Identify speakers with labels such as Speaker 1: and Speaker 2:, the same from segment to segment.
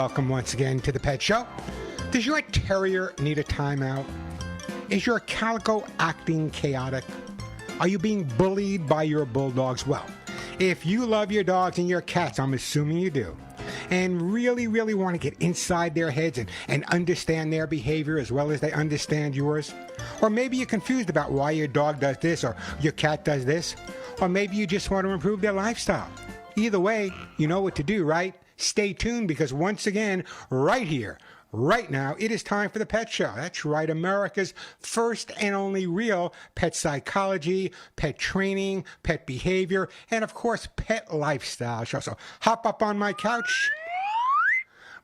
Speaker 1: Welcome once again to the Pet Show. Does your terrier need a timeout? Is your calico acting chaotic? Are you being bullied by your bulldogs? Well, if you love your dogs and your cats, I'm assuming you do, and really want to get inside their heads and understand their behavior as well as they understand yours, or maybe you're confused about why your dog does this or your cat does this, or maybe you just want to improve their lifestyle. Either way, you know what to do, right? Stay tuned, because once again, right here, right now, it is time for the Pet Show. That's right, America's first and only real pet psychology, pet training, pet behavior, and of course, pet lifestyle show. So hop up on my couch.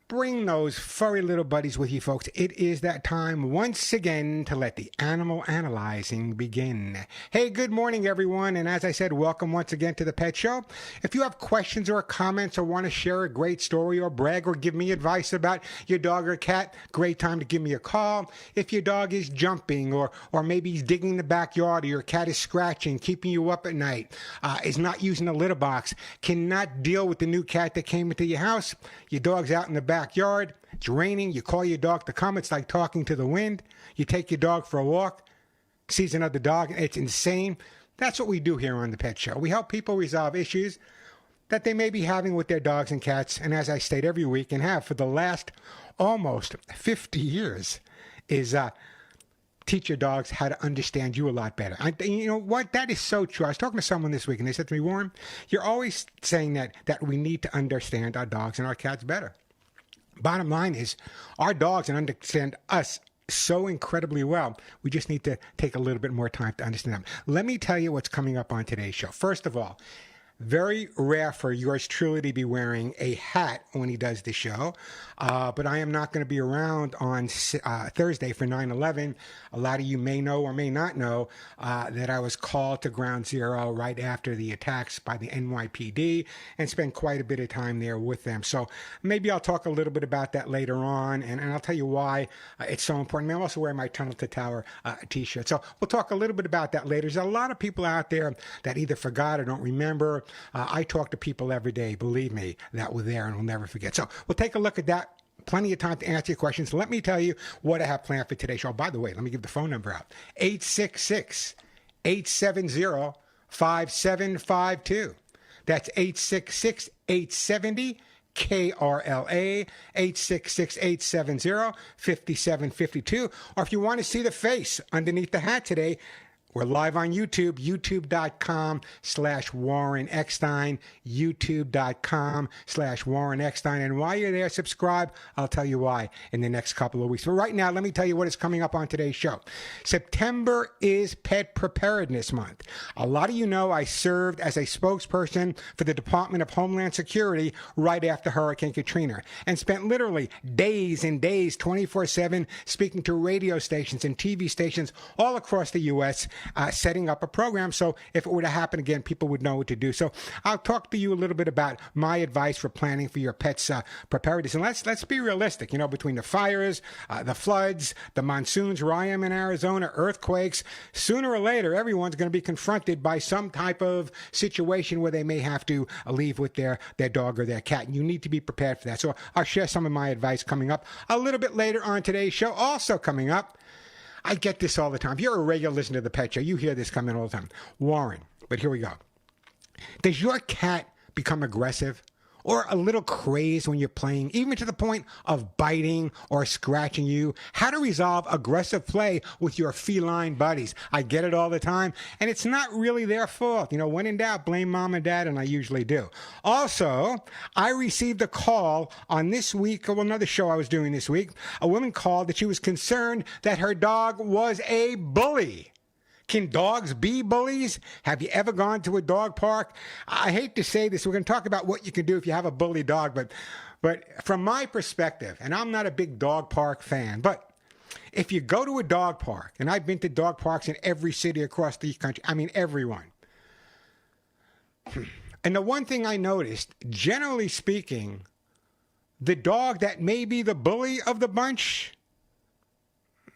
Speaker 1: Bring those furry little buddies with you, folks. It is that time once again to let the animal analyzing begin. Hey, good morning, everyone. And as I said, welcome once again to the Pet Show. If you have questions or comments or want to share a great story or brag or give me advice about your dog or cat, great time to give me a call. If your dog is jumping or maybe he's digging in the backyard, or your cat is scratching, keeping you up at night, is not using a litter box, cannot deal with the new cat that came into your house, your dog's out in the backyard, it's raining, you call your dog to come, it's like talking to the wind. You take your dog for a walk, sees another dog, it's insane. That's what we do here on the Pet Show. We help people resolve issues that they may be having with their dogs and cats, and as I state every week and have for the last almost 50 years, is teach your dogs how to understand you a lot better. You know what? That is so true. I was talking to someone this week, and they said to me, Warren, you're always saying that we need to understand our dogs and our cats better. Bottom line is, our dogs understand us so incredibly well. We just need to take a little bit more time to understand them. Let me tell you what's coming up on today's show. First of all, very rare for yours truly to be wearing a hat when he does the show, but I am not going to be around on Thursday for 9/11. A lot of you may know or may not know that I was called to Ground Zero right after the attacks by the NYPD and spent quite a bit of time there with them. So maybe I'll talk a little bit about that later on, and I'll tell you why it's so important. I'm also wearing my Tunnel to Tower t-shirt. So we'll talk a little bit about that later. There's a lot of people out there that either forgot or don't remember. I talk to people every day, believe me, that were there and will never forget. So we'll take a look at that. Plenty of time to answer your questions. Let me tell you what I have planned for today's show. By the way, let me give the phone number out. 866-870-5752. That's 866-870 KRLA, 866-870-5752. Or if you want to see the face underneath the hat today, we're live on YouTube, youtube.com/Warren Eckstein, youtube.com/Warren Eckstein. And while you're there, subscribe. I'll tell you why in the next couple of weeks. But right now, let me tell you what is coming up on today's show. September is Pet Preparedness Month. A lot of you know I served as a spokesperson for the Department of Homeland Security right after Hurricane Katrina and spent literally days and days, 24/7, speaking to radio stations and TV stations all across the U.S., setting up a program so if it were to happen again, people would know what to do. So I'll talk to you a little bit about my advice for planning for your pet's preparedness. And let's be realistic, you know, between the fires, the floods, the monsoons where I am in Arizona, earthquakes, sooner or later, everyone's going to be confronted by some type of situation where they may have to leave with their dog or their cat. And you need to be prepared for that. So I'll share some of my advice coming up a little bit later on today's show. Also coming up, I get this all the time. If you're a regular listener to the Pet Show, you hear this coming all the time. Warren, but here we go. Does your cat become aggressive or a little crazed when you're playing, even to the point of biting or scratching you? How to resolve aggressive play with your feline buddies. I get it all the time, and it's not really their fault. You know, when in doubt, blame mom and dad, and I usually do. Also, I received a call on this week, or another show I was doing this week. A woman called that she was concerned that her dog was a bully. Can dogs be bullies? Have you ever gone to a dog park? I hate to say this. We're going to talk about what you can do if you have a bully dog, but from my perspective, and I'm not a big dog park fan, but if you go to a dog park, and I've been to dog parks in every city across the country, I mean everyone. And the one thing I noticed, generally speaking, the dog that may be the bully of the bunch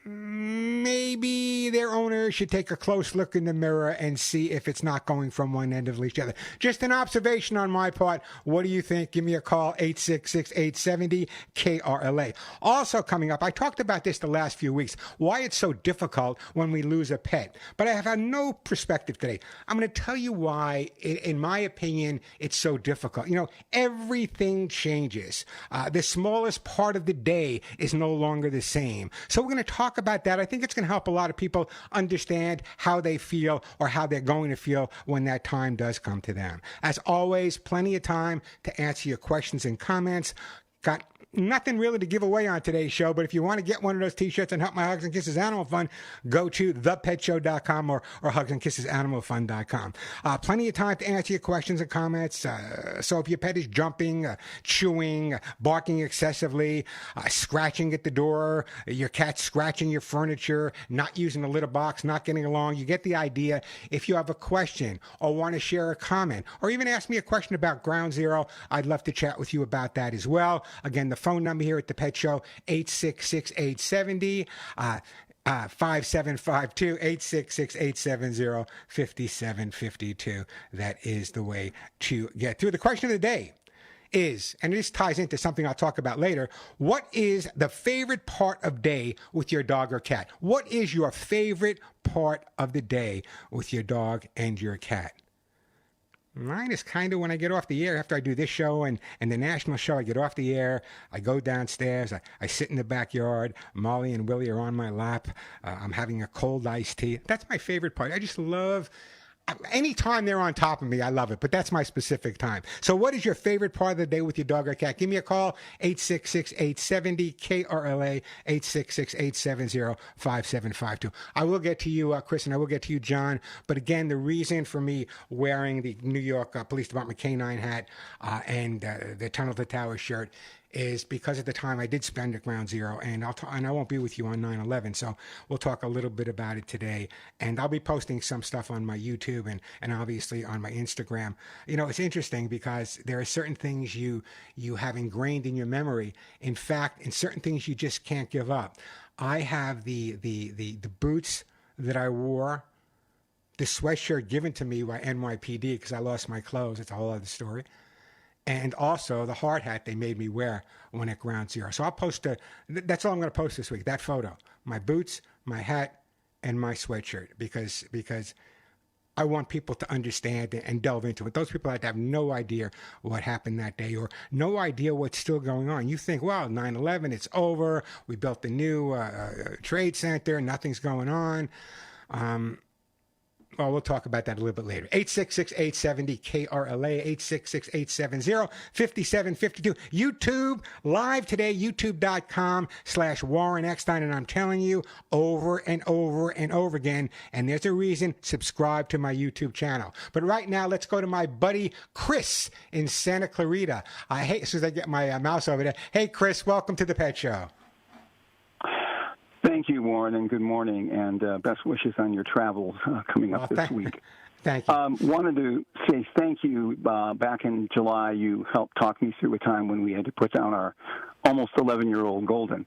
Speaker 1: maybe their owner should take a close look in the mirror and see if it's not going from one end of the leash to the other. Just an observation on my part. What do you think? Give me a call, 866-870-KRLA. Also coming up, I talked about this the last few weeks, why it's so difficult when we lose a pet. But I have had no perspective today. I'm going to tell you why, in my opinion, it's so difficult. You know, everything changes. The smallest part of the day is no longer the same. So we're going to talk about that. I think it's going to help a lot of people understand how they feel or how they're going to feel when that time does come to them. As always, plenty of time to answer your questions and comments. Got nothing really to give away on today's show, but if you want to get one of those t-shirts and help my Hugs and Kisses Animal Fund, go to thepetshow.com or hugsandkissesanimalfund.com. Plenty of time to answer your questions and comments. So if your pet is jumping, chewing, barking excessively, scratching at the door, your cat's scratching your furniture, not using the litter box, not getting along, you get the idea. If you have a question or want to share a comment or even ask me a question about Ground Zero, I'd love to chat with you about that as well. Again, the phone number here at the Pet Show, 866-870 5752, 866-870-5752. That is the way to get through. The question of the day is, and this ties into something I'll talk about later, what is the favorite part of day with your dog or cat? What is your favorite part of the day with your dog and your cat? Mine is kind of when I get off the air after I do this show and the national show. I get off the air, I go downstairs, I sit in the backyard. Molly and Willie are on my lap. I'm having a cold iced tea. That's my favorite part. I just love, anytime they're on top of me, I love it. But that's my specific time. So what is your favorite part of the day with your dog or cat? Give me a call, 866-870-KRLA, 866-870-5752. I will get to you, Chris, and I will get to you, John. But again, the reason for me wearing the New York Police Department canine hat and the Tunnel to Tower shirt is because at the time I did spend at Ground Zero, and I won't be with you on 9/11, so we'll talk a little bit about it today. And I'll be posting some stuff on my YouTube and obviously on my Instagram. You know, it's interesting because there are certain things you have ingrained in your memory. In fact, in certain things you just can't give up. I have the boots that I wore, the sweatshirt given to me by NYPD because I lost my clothes. It's a whole other story. And also the hard hat they made me wear when at Ground Zero. So I'll post that's all I'm going to post this week, that photo. My boots, my hat, and my sweatshirt because I want people to understand and delve into it. Those people have no idea what happened that day or no idea what's still going on. You think, well, 9/11, it's over. We built the new trade center. Nothing's going on. Well, we'll talk about that a little bit later. 866-870-KRLA, 866-870-5752. YouTube, live today, youtube.com/Warren Eckstein. And I'm telling you over and over and over again, and there's a reason, subscribe to my YouTube channel. But right now, let's go to my buddy Chris in Santa Clarita. As soon as I get my mouse over there. Hey, Chris, welcome to the Pet Show.
Speaker 2: Thank you, Warren, and good morning, and best wishes on your travels coming up this week.
Speaker 1: Thank you.
Speaker 2: Wanted to say thank you. Back in July, you helped talk me through a time when we had to put down our almost 11-year-old Golden.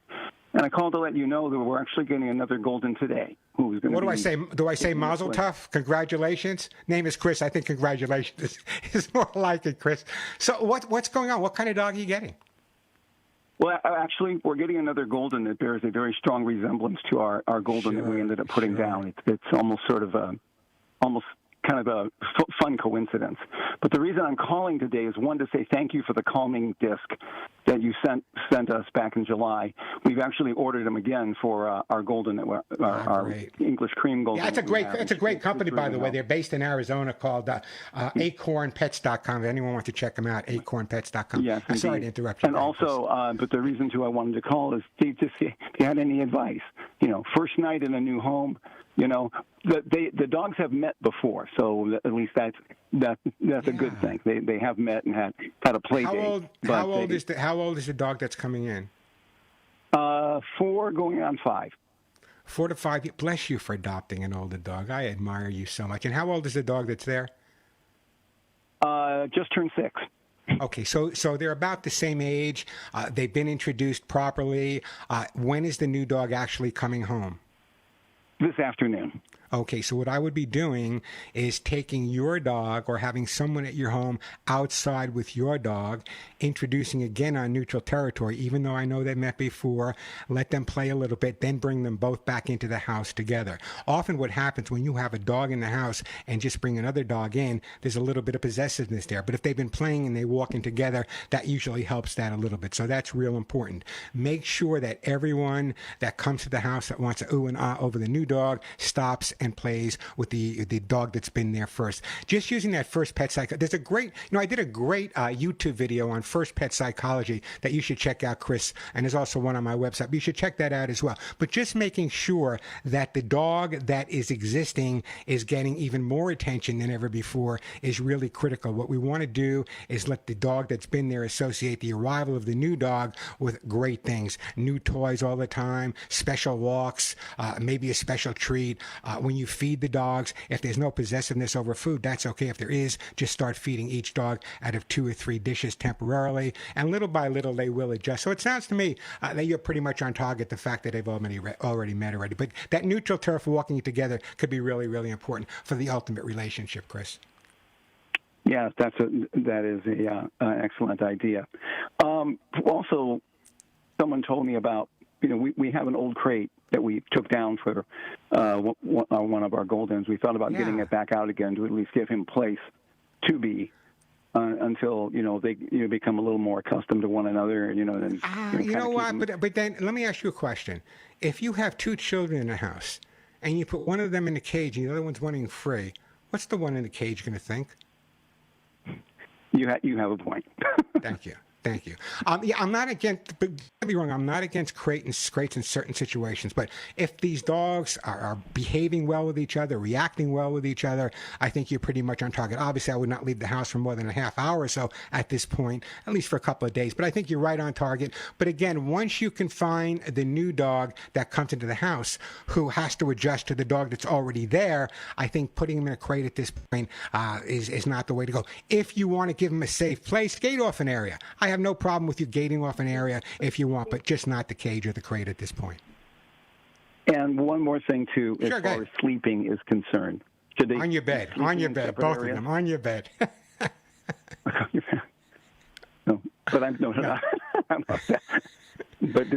Speaker 2: And I called to let you know that we're actually getting another Golden today. What
Speaker 1: do I say? Do I say Mazel Tov? Congratulations? Name is Chris. I think congratulations is more like it, Chris. So what's going on? What kind of dog are you getting?
Speaker 2: Well, actually, we're getting another Golden that bears a very strong resemblance to our Golden that we ended up putting down. It's almost sort of almost kind of a fun coincidence. But the reason I'm calling today is, one, to say thank you for the calming disc that you sent us back in July. We've actually ordered them again for our Golden, our English Cream Golden.
Speaker 1: Yeah, it's a great company, by the way. They're based in Arizona, called acornpets.com. If anyone wants to check them out, acornpets.com.
Speaker 2: Yes,
Speaker 1: I'm sorry to interrupt you.
Speaker 2: And also, but the reason, too, I wanted to call is to see if you had any advice. You know, first night in a new home, you know, the dogs have met before, so at least that's a good thing. They have met and had a play date. How old is the dog that's coming in? 4 going on 5.
Speaker 1: 4 to 5. Bless you for adopting an older dog. I admire you so much. And how old is the dog that's there?
Speaker 2: Just turned 6.
Speaker 1: Okay, so they're about the same age. They've been introduced properly. When is the new dog actually coming home?
Speaker 2: This afternoon.
Speaker 1: Okay, so what I would be doing is taking your dog or having someone at your home outside with your dog, introducing again on neutral territory, even though I know they met before, let them play a little bit, then bring them both back into the house together. Often what happens when you have a dog in the house and just bring another dog in, there's a little bit of possessiveness there. But if they've been playing and they walk in together, that usually helps that a little bit. So that's real important. Make sure that everyone that comes to the house that wants to ooh and ah over the new dog stops and plays with the dog that's been there first. Just using that first pet psych. There's a great, I did a great YouTube video on first pet psychology that you should check out, Chris, and there's also one on my website. But you should check that out as well. But just making sure that the dog that is existing is getting even more attention than ever before is really critical. What we want to do is let the dog that's been there associate the arrival of the new dog with great things, new toys all the time, special walks, maybe a special treat. When you feed the dogs, if there's no possessiveness over food, that's okay. If there is, just start feeding each dog out of 2 or 3 dishes temporarily, and little by little they will adjust. So it sounds to me that you're pretty much on target, the fact that they've already met already. But that neutral turf walking together could be really, really important for the ultimate relationship, Chris.
Speaker 2: Yes, that is an excellent idea. Also, someone told me about, we have an old crate that we took down for one of our Goldens. We thought about getting it back out again to at least give him place to be until they become a little more accustomed to one another. Then
Speaker 1: but then let me ask you a question. If you have 2 children in the house and you put one of them in the cage and the other one's running free, what's the one in the cage going to think?
Speaker 2: You have a point.
Speaker 1: Thank you. Thank you. I'm not against, but don't be wrong, I'm not against crates in certain situations, but if these dogs are behaving well with each other, reacting well with each other, I think you're pretty much on target. Obviously, I would not leave the house for more than a half hour or so at this point, at least for a couple of days, but I think you're right on target. But again, once you can find the new dog that comes into the house who has to adjust to the dog that's already there, I think putting him in a crate at this point is not the way to go. If you want to give him a safe place, gate off an area. I have no problem with you gating off an area if you want, but just not the cage or the crate at this point.
Speaker 2: And one more thing, too, as far as sleeping is concerned. Should they
Speaker 1: on your bed, both of them, on your bed.
Speaker 2: No, but I'm not that. But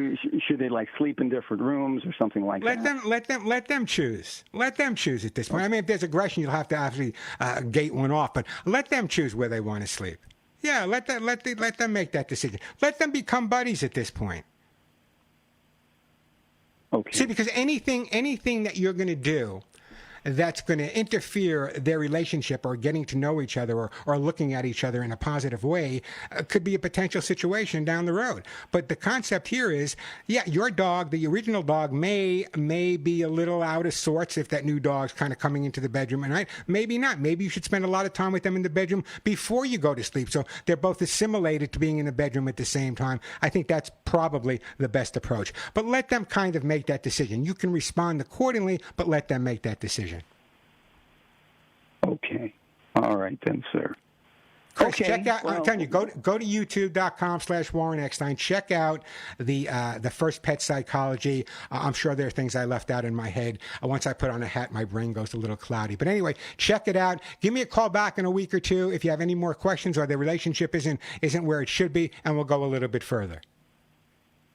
Speaker 2: should they sleep in different rooms or something like that?
Speaker 1: Let them choose. Let them choose at this point. I mean, if there's aggression, you'll have to actually gate one off. But let them choose where they want to sleep. Yeah, let them make that decision. Let them become buddies at this point.
Speaker 2: Okay.
Speaker 1: See, because anything that you're going to do that's going to interfere their relationship or getting to know each other or looking at each other in a positive way could be a potential situation down the road. But the concept here is, your dog, the original dog, may be a little out of sorts if that new dog's kind of coming into the bedroom at night. Maybe not. Maybe you should spend a lot of time with them in the bedroom before you go to sleep, so they're both assimilated to being in the bedroom at the same time. I think that's probably the best approach. But let them kind of make that decision. You can respond accordingly, but let them make that decision.
Speaker 2: Okay. All right then, sir.
Speaker 1: Chris, check out. I'm telling you, go to youtube.com/Warren Eckstein. Check out the first pet psychology. I'm sure there are things I left out in my head. Once I put on a hat, my brain goes a little cloudy. But anyway, check it out. Give me a call back in a week or two if you have any more questions or the relationship isn't where it should be, and we'll go a little bit further.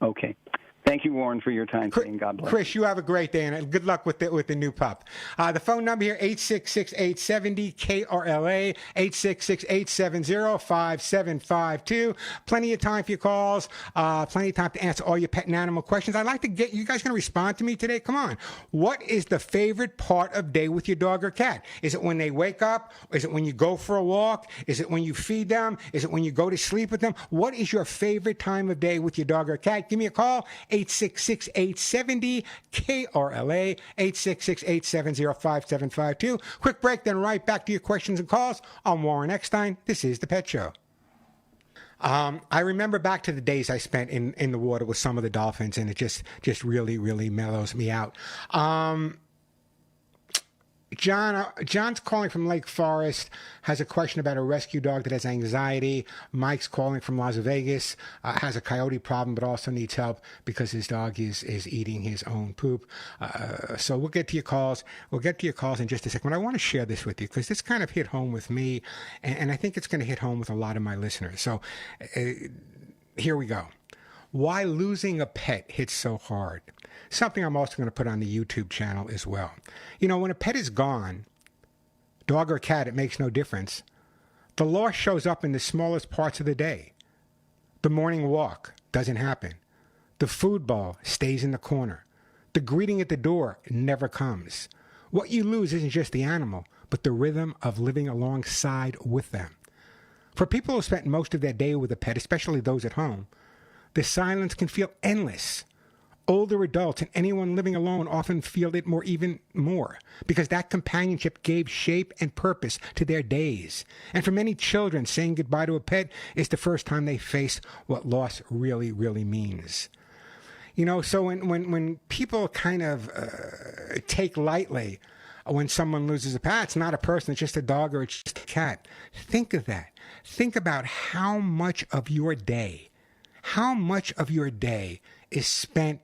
Speaker 2: Okay. Thank you, Warren, for your time today, and God bless.
Speaker 1: Chris, you have a great day, and good luck with the new pup. The phone number here, 866-870-KRLA, 866-870-5752. Plenty of time for your calls, plenty of time to answer all your pet and animal questions. I'd like to get you guys going to respond to me today. Come on. What is the favorite part of day with your dog or cat? Is it when they wake up? Is it when you go for a walk? Is it when you feed them? Is it when you go to sleep with them? What is your favorite time of day with your dog or cat? Give me a call, 866-870-KRLA, 866-870-5752. Quick break, then right back to your questions and calls. I'm Warren Eckstein. This is The Pet Show. I remember back to the days I spent in the water with some of the dolphins, and it just really, really mellows me out. John's calling from Lake Forest, has a question about a rescue dog that has anxiety. Mike's calling from Las Vegas, has a coyote problem, but also needs help because his dog is eating his own poop. So we'll get to your calls. We'll get to your calls in just a second. But I want to share this with you because this kind of hit home with me, and I think it's going to hit home with a lot of my listeners. So here we go. Why losing a pet hits so hard. Something I'm also going to put on the YouTube channel as well. You know, when a pet is gone, dog or cat, it makes no difference. The loss shows up in the smallest parts of the day. The morning walk doesn't happen. The food bowl stays in the corner. The greeting at the door never comes. What you lose isn't just the animal, but the rhythm of living alongside with them. For people who spent most of their day with a pet, especially those at home, the silence can feel endless. Older adults and anyone living alone often feel it even more because that companionship gave shape and purpose to their days. And for many children, saying goodbye to a pet is the first time they face what loss really, really means. You know, so when people kind of take lightly when someone loses a pet, it's not a person, it's just a dog or it's just a cat. Think of that. Think about how much of your day is spent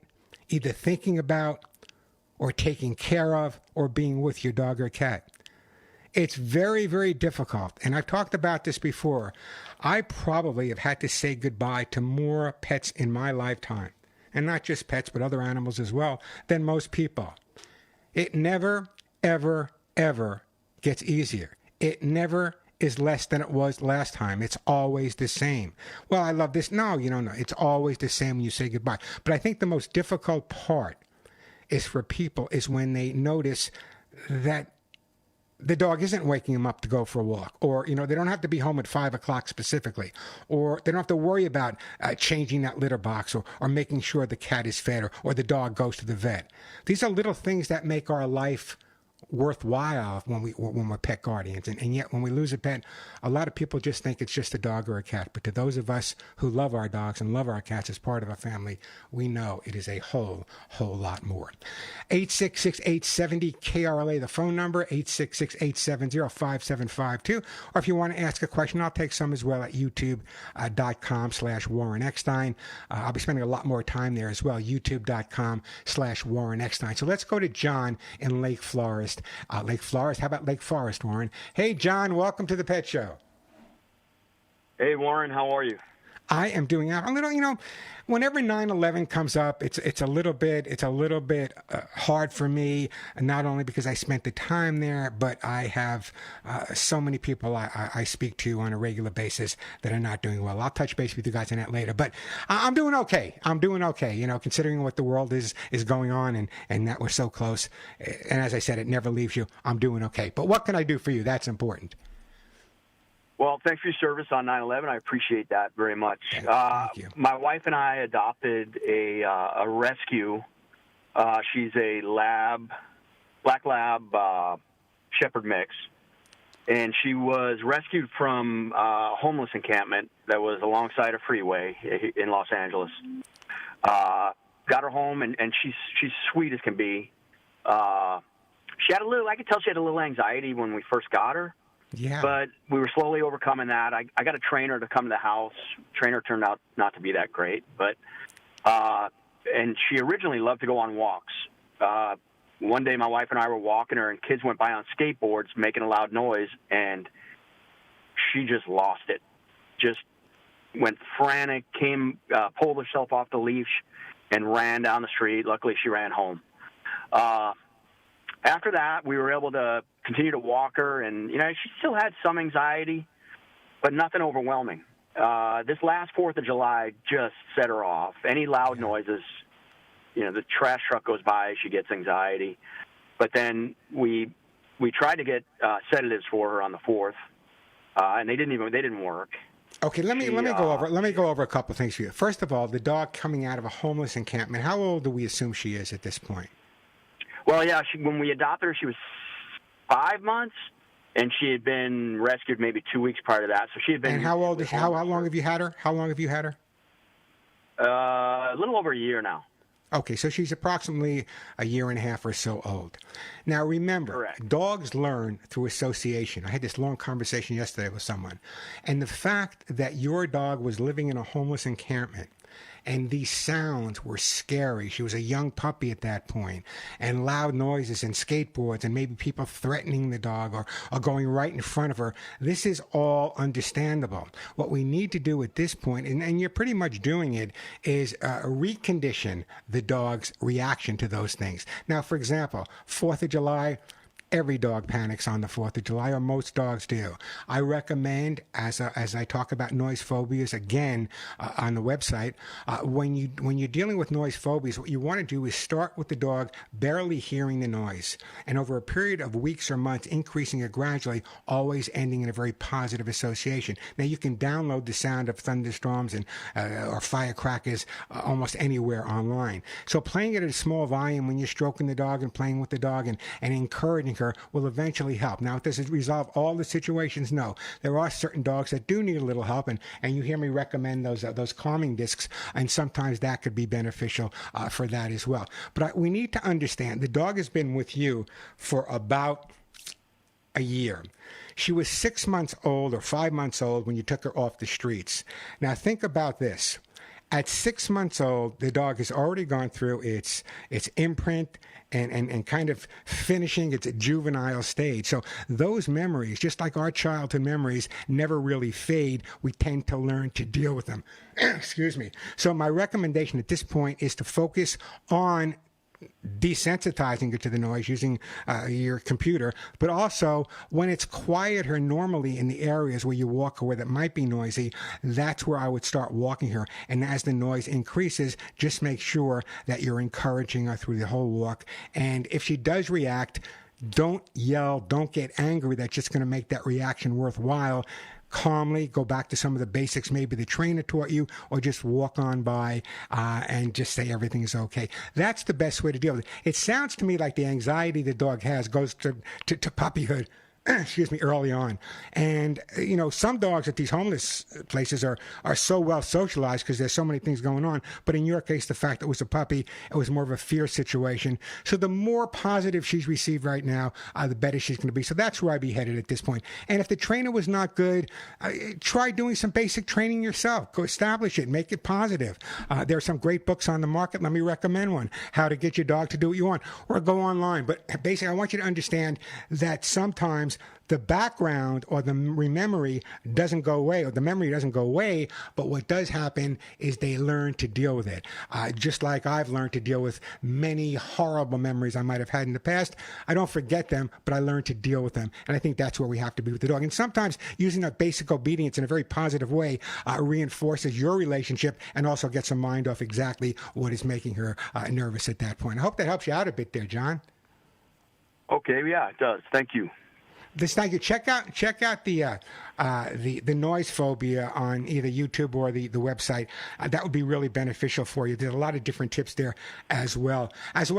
Speaker 1: either thinking about or taking care of or being with your dog or cat. It's very, very difficult. And I've talked about this before. I probably have had to say goodbye to more pets in my lifetime, and not just pets, but other animals as well, than most people. It never, ever, ever gets easier. It never is less than it was last time. It's always the same. Well, I love this. No, no. It's always the same when you say goodbye. But I think the most difficult part is for people is when they notice that the dog isn't waking them up to go for a walk, or, they don't have to be home at 5 o'clock specifically, or they don't have to worry about changing that litter box or making sure the cat is fed or the dog goes to the vet. These are little things that make our life worthwhile when we're pet guardians, and yet when we lose a pet, a lot of people just think it's just a dog or a cat. But to those of us who love our dogs and love our cats as part of our family, we know it is a whole lot more. 866-870-KRLA, the phone number, 866-870-5752. Or if you want to ask a question, I'll take some as well at youtube.com/Warren Eckstein. I'll be spending a lot more time there as well, youtube.com/Warren Eckstein. So let's go to John in Lake Forest. Lake Forest. How about Lake Forest, Warren? Hey, John, welcome to the Pet Show.
Speaker 3: Hey, Warren, how are you?
Speaker 1: I am doing a little, whenever 9/11 comes up, it's a little bit hard for me, not only because I spent the time there, but I have so many people I speak to on a regular basis that are not doing well. I'll touch base with you guys on that later, but I'm doing okay. Considering what the world is going on and that we're so close. And as I said, it never leaves you. I'm doing okay. But what can I do for you? That's important.
Speaker 3: Well, thanks for your service on 9/11. I appreciate that very much.
Speaker 1: Thank you.
Speaker 3: My wife and I adopted a rescue. She's a black lab shepherd mix, and she was rescued from a homeless encampment that was alongside a freeway in Los Angeles. Got her home, and she's sweet as can be. She had I could tell she had a little anxiety when we first got her.
Speaker 1: Yeah.
Speaker 3: But we were slowly overcoming that. I got a trainer to come to the house. Trainer turned out not to be that great, but and she originally loved to go on walks. One day my wife and I were walking her, and kids went by on skateboards making a loud noise, and she just lost it. Just went frantic, pulled herself off the leash, and ran down the street. Luckily, she ran home. After that, we were able to continue to walk her, and she still had some anxiety, but nothing overwhelming. This last 4th of July just set her off. Any loud noises, the trash truck goes by, she gets anxiety. But then we tried to get sedatives for her on the 4th, and they didn't work.
Speaker 1: Okay, let me go over a couple of things for you. First of all, the dog coming out of a homeless encampment. How old do we assume she is at this point?
Speaker 3: Well, yeah, when we adopted her, she was 5 months, and she had been rescued maybe 2 weeks prior to that. So she had been.
Speaker 1: And how long have you had her? How long have you had her?
Speaker 3: A little over a year now.
Speaker 1: Okay, so she's approximately a year and a half or so old. Now remember,
Speaker 3: Correct.
Speaker 1: dogs learn through association. I had this long conversation yesterday with someone, and the fact that your dog was living in a homeless encampment and these sounds were scary. She was a young puppy at that point, and loud noises and skateboards and maybe people threatening the dog or going right in front of her. This is all understandable. What we need to do at this point, and you're pretty much doing it, is recondition the dog's reaction to those things. Now, for example, 4th of July, every dog panics on the 4th of July, or most dogs do. I recommend, as I talk about noise phobias again on the website, when you're dealing with noise phobias, what you want to do is start with the dog barely hearing the noise, and over a period of weeks or months, increasing it gradually, always ending in a very positive association. Now, you can download the sound of thunderstorms and or firecrackers almost anywhere online. So playing it at a small volume when you're stroking the dog and playing with the dog and encouraging her will eventually help. Now, does it resolve all the situations? No. There are certain dogs that do need a little help, and you hear me recommend those calming discs, and sometimes that could be beneficial for that as well. But we need to understand the dog has been with you for about a year. She was 6 months old or 5 months old when you took her off the streets. Now, think about this. At 6 months old, the dog has already gone through its imprint and kind of finishing its juvenile stage. So those memories, just like our childhood memories, never really fade. We tend to learn to deal with them. Excuse me. So my recommendation at this point is to focus on desensitizing it to the noise using your computer, but also when it's quieter normally in the areas where you walk or where that might be noisy, that's where I would start walking her. And as the noise increases, just make sure that you're encouraging her through the whole walk. And if she does react, don't yell, don't get angry. That's just going to make that reaction worthwhile. Calmly go back to some of the basics maybe the trainer taught you, or just walk on by and just say everything is okay. That's the best way to deal with it. It sounds to me like the anxiety the dog has goes to puppyhood. Excuse me, early on. And, some dogs at these homeless places are so well socialized because there's so many things going on. But in your case, the fact that it was a puppy, it was more of a fear situation. So the more positive she's received right now, the better she's going to be. So that's where I'd be headed at this point. And if the trainer was not good, try doing some basic training yourself. Go establish it. Make it positive. There are some great books on the market. Let me recommend one. How to get your dog to do what you want. Or go online. But basically, I want you to understand that sometimes the background or the memory doesn't go away, or the memory doesn't go away, but what does happen is they learn to deal with it. Just like I've learned to deal with many horrible memories I might have had in the past. I don't forget them, but I learn to deal with them. And I think that's where we have to be with the dog. And sometimes using that basic obedience in a very positive way reinforces your relationship and also gets her mind off exactly what is making her nervous at that point. I hope that helps you out a bit there, John.
Speaker 3: Okay, yeah, it does. Thank you.
Speaker 1: Thank you. Check out the noise phobia on either YouTube or the website. That would be really beneficial for you. There's a lot of different tips there as well as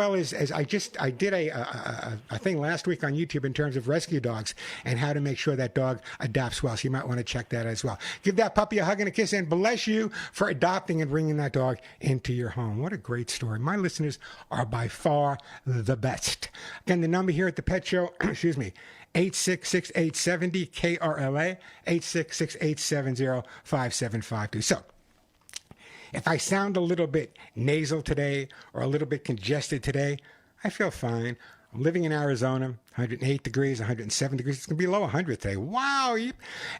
Speaker 1: I did a thing last week on YouTube in terms of rescue dogs and how to make sure that dog adapts well. So you might want to check that as well. Give that puppy a hug and a kiss, and bless you for adopting and bringing that dog into your home. What a great story. My listeners are by far the best. Again, the number here at the Pet Show, excuse me, 866-870-KRLA, 866-870-5752. So, if I sound a little bit nasal today or a little bit congested today, I feel fine. I'm living in Arizona, 108 degrees, 107 degrees. It's going to be low 100 today. Wow.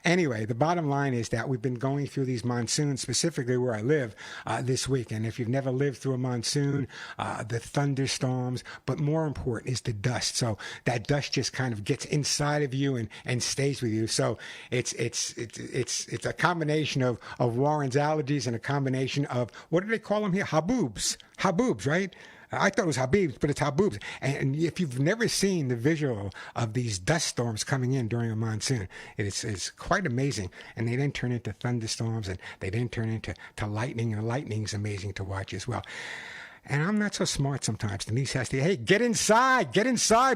Speaker 1: Anyway, the bottom line is that we've been going through these monsoons, specifically where I live, this week. And if you've never lived through a monsoon, the thunderstorms, but more important is the dust. So that dust just kind of gets inside of you and stays with you. So it's a combination of Warren's allergies and a combination of, what do they call them here? Haboobs, right? I thought it was Habibs, but it's Haboobs. And if you've never seen the visual of these dust storms coming in during a monsoon, it's quite amazing. And they then turn into thunderstorms, and they then turn into lightning, and lightning's amazing to watch as well. And I'm not so smart sometimes. Denise has to, hey, get inside,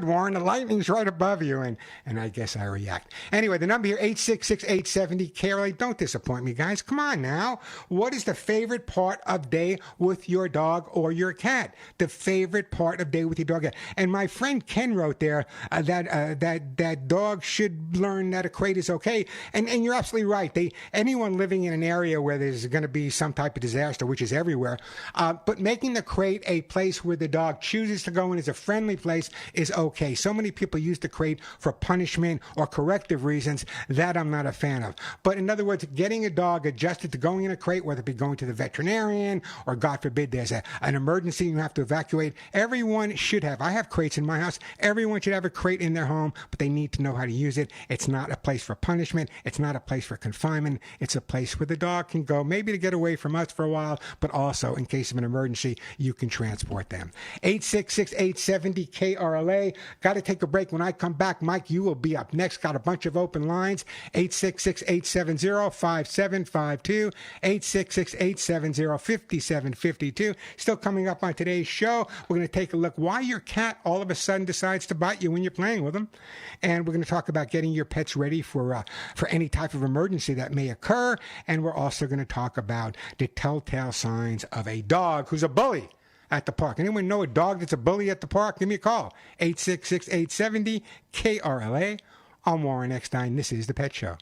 Speaker 1: Warren. The lightning's right above you. And I guess I react. Anyway, the number here, 866-870-KRLA. Don't disappoint me, guys. Come on now. What is the favorite part of day with your dog or your cat? The favorite part of day with your dog. And my friend Ken wrote there that dog should learn that a crate is okay. And you're absolutely right. Anyone living in an area where there's going to be some type of disaster, which is everywhere, but making the crate a place where the dog chooses to go and is a friendly place is okay. So many people use the crate for punishment or corrective reasons that I'm not a fan of. But in other words, getting a dog adjusted to going in a crate, whether it be going to the veterinarian or, God forbid, there's an emergency you have to evacuate, everyone should have. I have crates in my house. Everyone should have a crate in their home, but they need to know how to use it. It's not a place for punishment. It's not a place for confinement. It's a place where the dog can go, maybe to get away from us for a while, but also in case of an emergency, you can transport them. 866-870-KRLA. Got to take a break. When I come back, Mike, you will be up next. Got a bunch of open lines. 866-870-5752. 866-870-5752. Still coming up on today's show, we're going to take a look why your cat all of a sudden decides to bite you when you're playing with them. And we're going to talk about getting your pets ready for any type of emergency that may occur. And we're also going to talk about the telltale signs of a dog who's a bully at the park. Anyone know a dog that's a bully at the park? Give me a call. 866-870-KRLA. I'm Warren Eckstein. This is The Pet Show.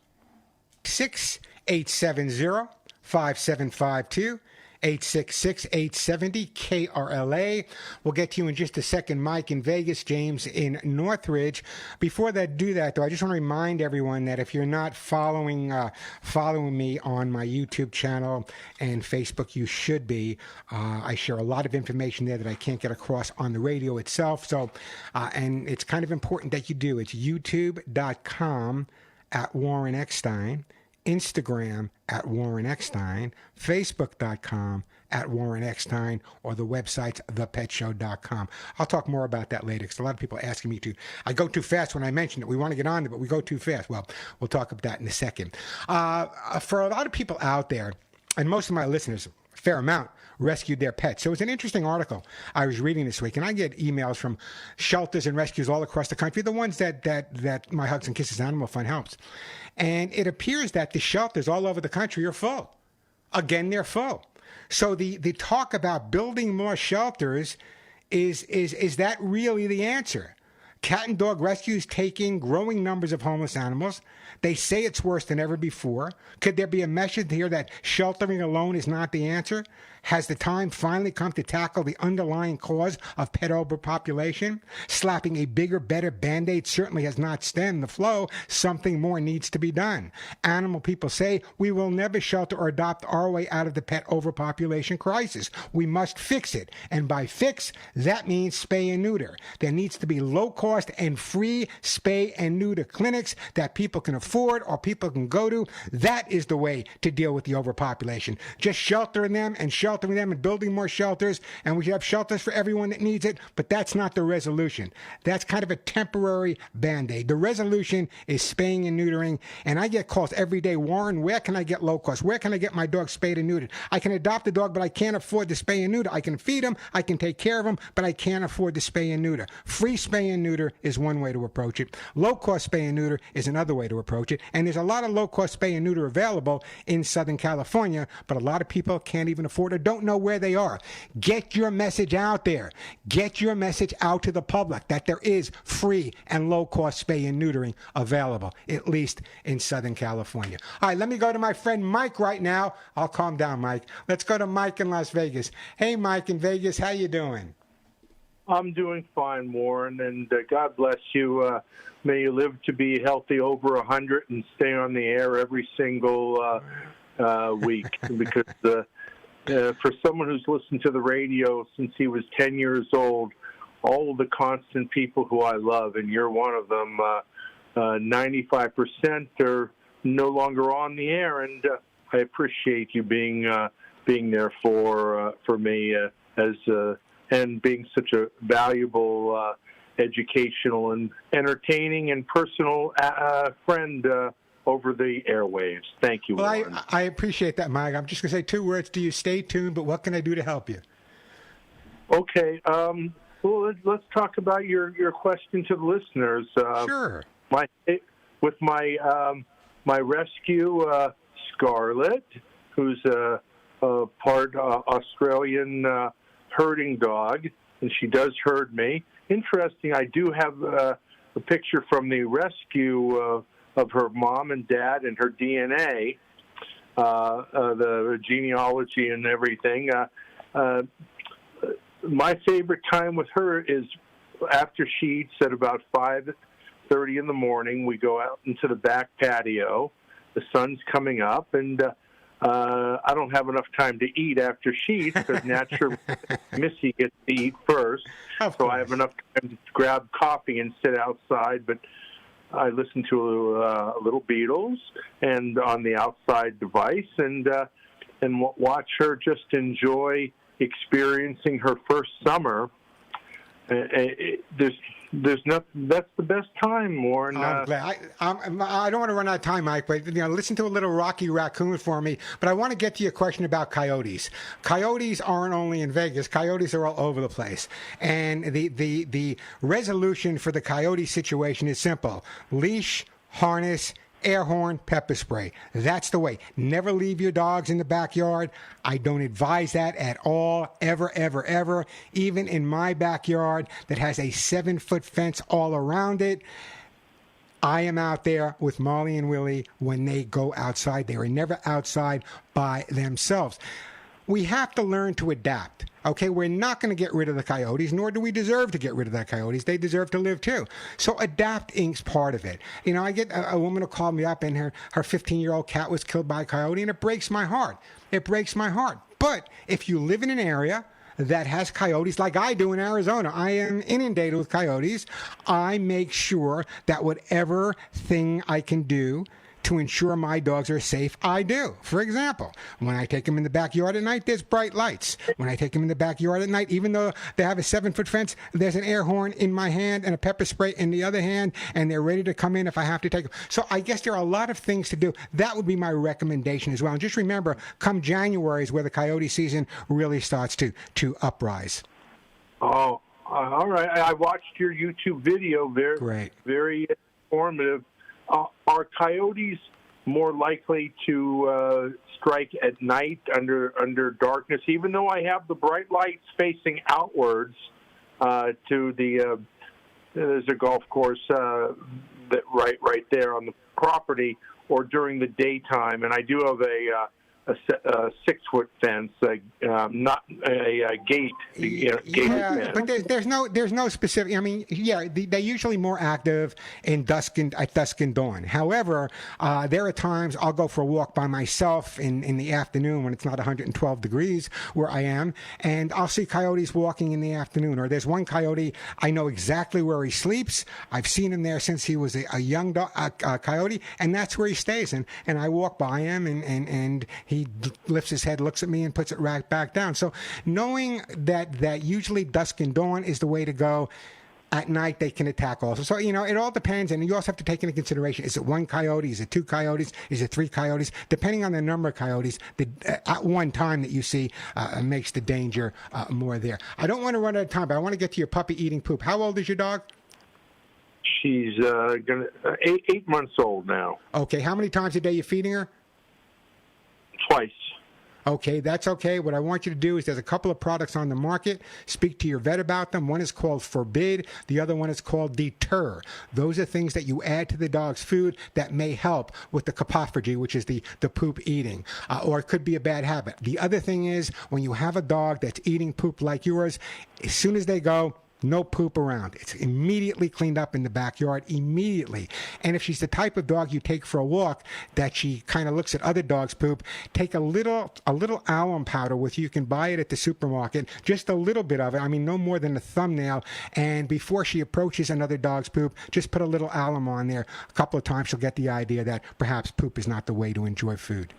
Speaker 1: 866-870-5752. 866-870-KRLA. We'll get to you in just a second. Mike in Vegas, James in Northridge. Before that, do that, though, I just want to remind everyone that if you're not following me on my YouTube channel and Facebook, you should be. I share a lot of information there that I can't get across on the radio itself. So, and it's kind of important that you do. It's youtube.com/Warren Eckstein. Instagram @Warren Eckstein, Facebook.com @Warren Eckstein, or the website's thepetshow.com. I'll talk more about that later because a lot of people are asking me to. I go too fast when I mention it. We want to get on it, but we go too fast. Well, we'll talk about that in a second. For a lot of people out there, and most of my listeners, a fair amount, rescued their pets. So it was an interesting article I was reading this week, and I get emails from shelters and rescues all across the country, the ones that my Hugs and Kisses Animal Fund helps. And it appears that the shelters all over the country are full. Again, they're full. So the talk about building more shelters is that really the answer? Cat and dog rescues take in growing numbers of homeless animals. They say it's worse than ever before. Could there be a message here that sheltering alone is not the answer? Has the time finally come to tackle the underlying cause of pet overpopulation? Slapping a bigger, better Band-Aid certainly has not stemmed the flow. Something more needs to be done. Animal people say we will never shelter or adopt our way out of the pet overpopulation crisis. We must fix it. And by fix, that means spay and neuter. There needs to be low-cost and free spay and neuter clinics that people can afford or people can go to. That is the way to deal with the overpopulation. Just sheltering them and building more shelters, and we should have shelters for everyone that needs it, but that's not the resolution. That's kind of a temporary Band-Aid. The resolution is spaying and neutering, and I get calls every day, Warren, where can I get low cost? Where can I get my dog spayed and neutered? I can adopt a dog, but I can't afford to spay and neuter. I can feed him, I can take care of him, but I can't afford to spay and neuter. Free spay and neuter is one way to approach it. Low cost spay and neuter is another way to approach it, and there's a lot of low cost spay and neuter available in Southern California, but a lot of people can't even afford it, don't know where they are. Get your message out there. Get your message out to the public that there is free and low-cost spay and neutering available, at least in Southern California. All right, let me go to my friend Mike right now. I'll calm down, Mike. Let's go to Mike in Las Vegas. Hey, Mike in Vegas, how you doing?
Speaker 4: I'm doing fine, Warren, and God bless you. May you live to be healthy over 100 and stay on the air every single week because for someone who's listened to the radio since he was 10 years old, all of the constant people who I love, and you're one of them, 95% are no longer on the air, and I appreciate you being there for me and being such a valuable, educational, and entertaining and personal friend over the airwaves. Thank you,
Speaker 1: Well,
Speaker 4: Warren.
Speaker 1: I appreciate that, Mike. I'm just going to say two words to you. Stay tuned, but what can I do to help you?
Speaker 4: Okay. Well, let's talk about your question to the listeners.
Speaker 1: Sure.
Speaker 4: With my rescue, Scarlet, who's a part Australian herding dog, and she does herd me. Interesting, I do have a picture from the rescue of her mom and dad and her DNA, the genealogy and everything. My favorite time with her is after she eats at about 5:30 in the morning. We go out into the back patio. The sun's coming up, and I don't have enough time to eat after she eats because naturally Missy gets to eat first. So I have enough time to grab coffee and sit outside, but I listen to little Beatles and on the outside device and watch her just enjoy experiencing her first summer. There's nothing. That's the best time, Warren.
Speaker 1: I'm glad. I don't want to run out of time, Mike, but listen to a little Rocky Raccoon for me. But I want to get to your question about coyotes. Coyotes aren't only in Vegas. Coyotes are all over the place. And the resolution for the coyote situation is simple: leash, harness, air horn, pepper spray. That's the way. Never leave your dogs in the backyard. I don't advise that at all, ever, ever, ever. Even in my backyard that has a 7-foot fence all around it, I am out there with Molly and Willie when they go outside. They are never outside by themselves. We have to learn to adapt. Okay, we're not going to get rid of the coyotes, nor do we deserve to get rid of the coyotes. They deserve to live too. So adapting's part of it. I get a woman who called me up and her 15-year-old cat was killed by a coyote, and it breaks my heart. It breaks my heart. But if you live in an area that has coyotes like I do in Arizona, I am inundated with coyotes, I make sure that whatever thing I can do to ensure my dogs are safe, I do. For example, when I take them in the backyard at night, there's bright lights. When I take them in the backyard at night, even though they have a 7-foot fence, there's an air horn in my hand and a pepper spray in the other hand, and they're ready to come in if I have to take them. So I guess there are a lot of things to do. That would be my recommendation as well. And just remember, come January is where the coyote season really starts to uprise.
Speaker 4: Oh, all right. I watched your YouTube video. Very,
Speaker 1: great.
Speaker 4: Very informative. Are coyotes more likely to strike at night under darkness? Even though I have the bright lights facing outwards to there's a golf course that right there on the property, or during the daytime, and I do have a 6-foot fence, not a gate.
Speaker 1: Yeah, but there's no specific. I mean, yeah, they're usually more active at dusk and dawn. However, there are times I'll go for a walk by myself in the afternoon when it's not 112 degrees where I am, and I'll see coyotes walking in the afternoon. Or there's one coyote, I know exactly where he sleeps. I've seen him there since he was a young coyote, and that's where he stays. And I walk by him, and he lifts his head, looks at me, and puts it right back down. So knowing that usually dusk and dawn is the way to go. At night, they can attack also. So, it all depends. And you also have to take into consideration, is it one coyote? Is it 2 coyotes? Is it 3 coyotes? Depending on the number of coyotes, at one time that you see makes the danger more there. I don't want to run out of time, but I want to get to your puppy eating poop. How old is your dog?
Speaker 4: She's 8 months old now.
Speaker 1: Okay. How many times a day are you feeding her?
Speaker 4: Twice.
Speaker 1: Okay, that's okay. What I want you to do is there's a couple of products on the market. Speak to your vet about them. One is called Forbid. The other one is called Deter. Those are things that you add to the dog's food that may help with the copophagy, which is the poop eating, or it could be a bad habit. The other thing is when you have a dog that's eating poop like yours, as soon as they go, no poop around. It's immediately cleaned up in the backyard, immediately. And if she's the type of dog you take for a walk that she kind of looks at other dogs' poop, take a little alum powder with you. You can buy it at the supermarket, just a little bit of it. I mean, no more than a thumbnail. And before she approaches another dog's poop, just put a little alum on there. A couple of times she'll get the idea that perhaps poop is not the way to enjoy food.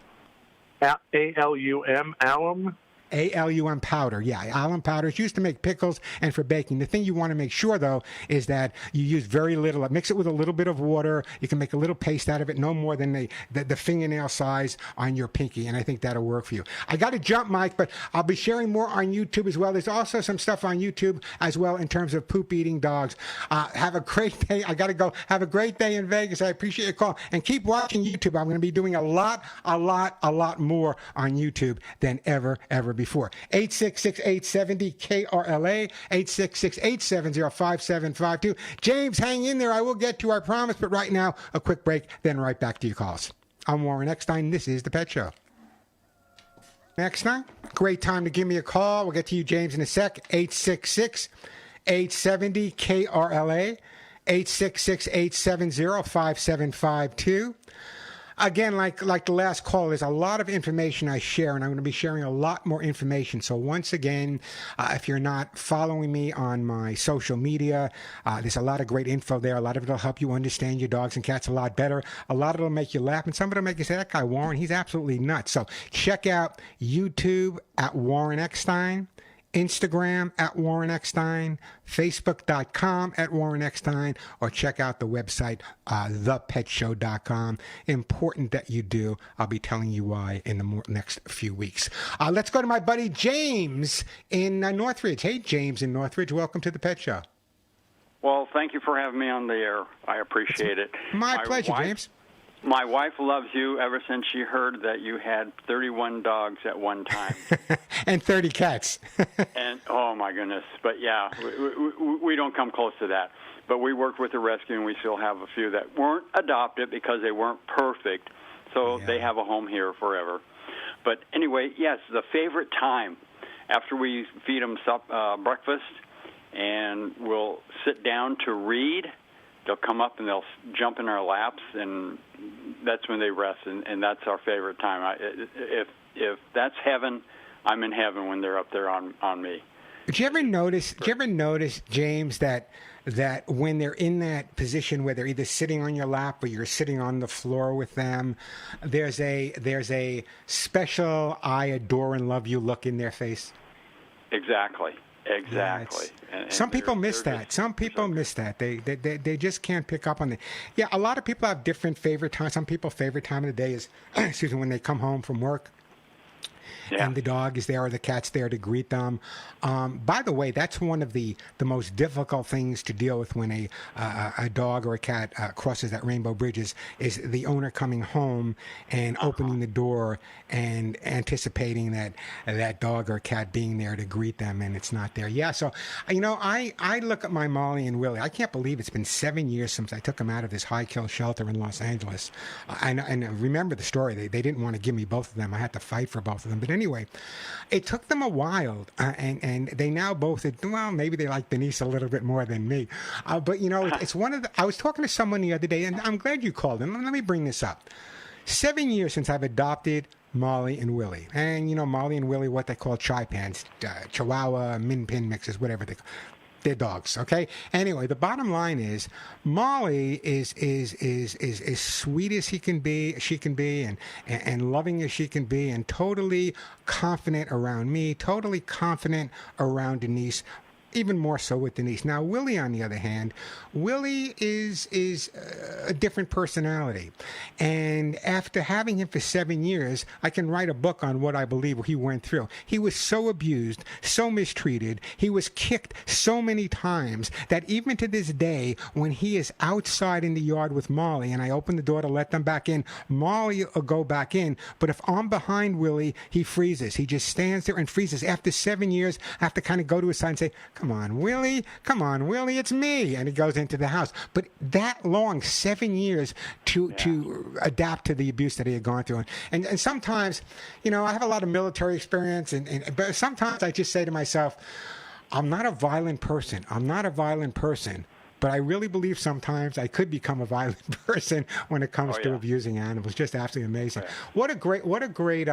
Speaker 4: A-L-U-M, alum?
Speaker 1: alum powder. Yeah, alum powder is used to make pickles and for baking. The thing you want to make sure, though, is that you use very little. Mix it with a little bit of water. You can make a little paste out of it, no more than the fingernail size on your pinky, and I think that'll work for you. I got to jump, Mike, but I'll be sharing more on YouTube as well. There's also some stuff on YouTube as well in terms of poop-eating dogs. Have a great day. I got to go. Have a great day in Vegas. I appreciate your call. And keep watching YouTube. I'm going to be doing a lot more on YouTube than ever before. 866-870-KRLA, 866-870-5752. James, hang in there. I will get to our promise, but right now, a quick break, then right back to your calls. I'm Warren Eckstein. This is The Pet Show. Eckstein, great time to give me a call. We'll get to you, James, in a sec. 866-870-KRLA, 866-870-5752. Again, like the last call, there's a lot of information I share, and I'm going to be sharing a lot more information. So once again, if you're not following me on my social media, there's a lot of great info there. A lot of it will help you understand your dogs and cats a lot better. A lot of it will make you laugh, and some of it will make you say, that guy Warren, he's absolutely nuts. So check out YouTube at Warren Eckstein, Instagram at Warren Eckstein, Facebook.com at Warren Eckstein, or check out the website, thepetshow.com. Important that you do. I'll be telling you why in the next few weeks. Let's go to my buddy James in Northridge. Hey, James in Northridge. Welcome to the Pet Show.
Speaker 5: Well, thank you for having me on the air. I appreciate it.
Speaker 1: My pleasure, James.
Speaker 5: My wife loves you ever since she heard that you had 31 dogs at one time.
Speaker 1: And 30 cats.
Speaker 5: And, oh, my goodness. But, yeah, we don't come close to that. But we worked with the rescue, and we still have a few that weren't adopted because they weren't perfect. So they have a home here forever. But anyway, yes, the favorite time after we feed them breakfast, and we'll sit down to read. They'll come up and they'll jump in our laps, and that's when they rest, and that's our favorite time. If that's heaven, I'm in heaven when they're up there on me.
Speaker 1: Did you ever notice, James, that when they're in that position where they're either sitting on your lap or you're sitting on the floor with them, there's a special I adore and love you look in their face?
Speaker 5: Exactly.
Speaker 1: Yeah, and some people miss that. Some people miss that. They just can't pick up on it. Yeah, a lot of people have different favorite times. Some people's favorite time of the day is, when they come home from work. Yeah. And the dog is there or the cat's there to greet them. By the way, that's one of the most difficult things to deal with when a dog or a cat crosses that rainbow bridge is the owner coming home and opening the door and anticipating that dog or cat being there to greet them, and it's not there. Yeah, so, I look at my Molly and Willie. I can't believe it's been 7 years since I took them out of this high-kill shelter in Los Angeles. And remember the story. They didn't want to give me both of them. I had to fight for both of them. But anyway, it took them a while, and they now both, maybe they like Denise a little bit more than me. But, it's one of the, I was talking to someone the other day, and I'm glad you called, and let me bring this up. 7 years since I've adopted Molly and Willie. And, Molly and Willie, what they call chai-pans, Chihuahua, Min Pin mixes, whatever they call. They're dogs, okay? Anyway, the bottom line is Molly is sweet as she can be, and loving as she can be, and totally confident around me, totally confident around Denise. Even more so with Denise. Now, Willie, on the other hand, Willie is a different personality. And after having him for 7 years, I can write a book on what I believe he went through. He was so abused, so mistreated. He was kicked so many times that even to this day, when he is outside in the yard with Molly, and I open the door to let them back in, Molly will go back in. But if I'm behind Willie, he freezes. He just stands there and freezes. After 7 years, I have to kind of go to his side and say, come on, Willie, it's me. And he goes into the house. But that long, 7 years to adapt to the abuse that he had gone through. And sometimes, I have a lot of military experience, but sometimes I just say to myself, I'm not a violent person. But I really believe sometimes I could become a violent person when it comes to abusing animals. Just absolutely amazing. Right. What a great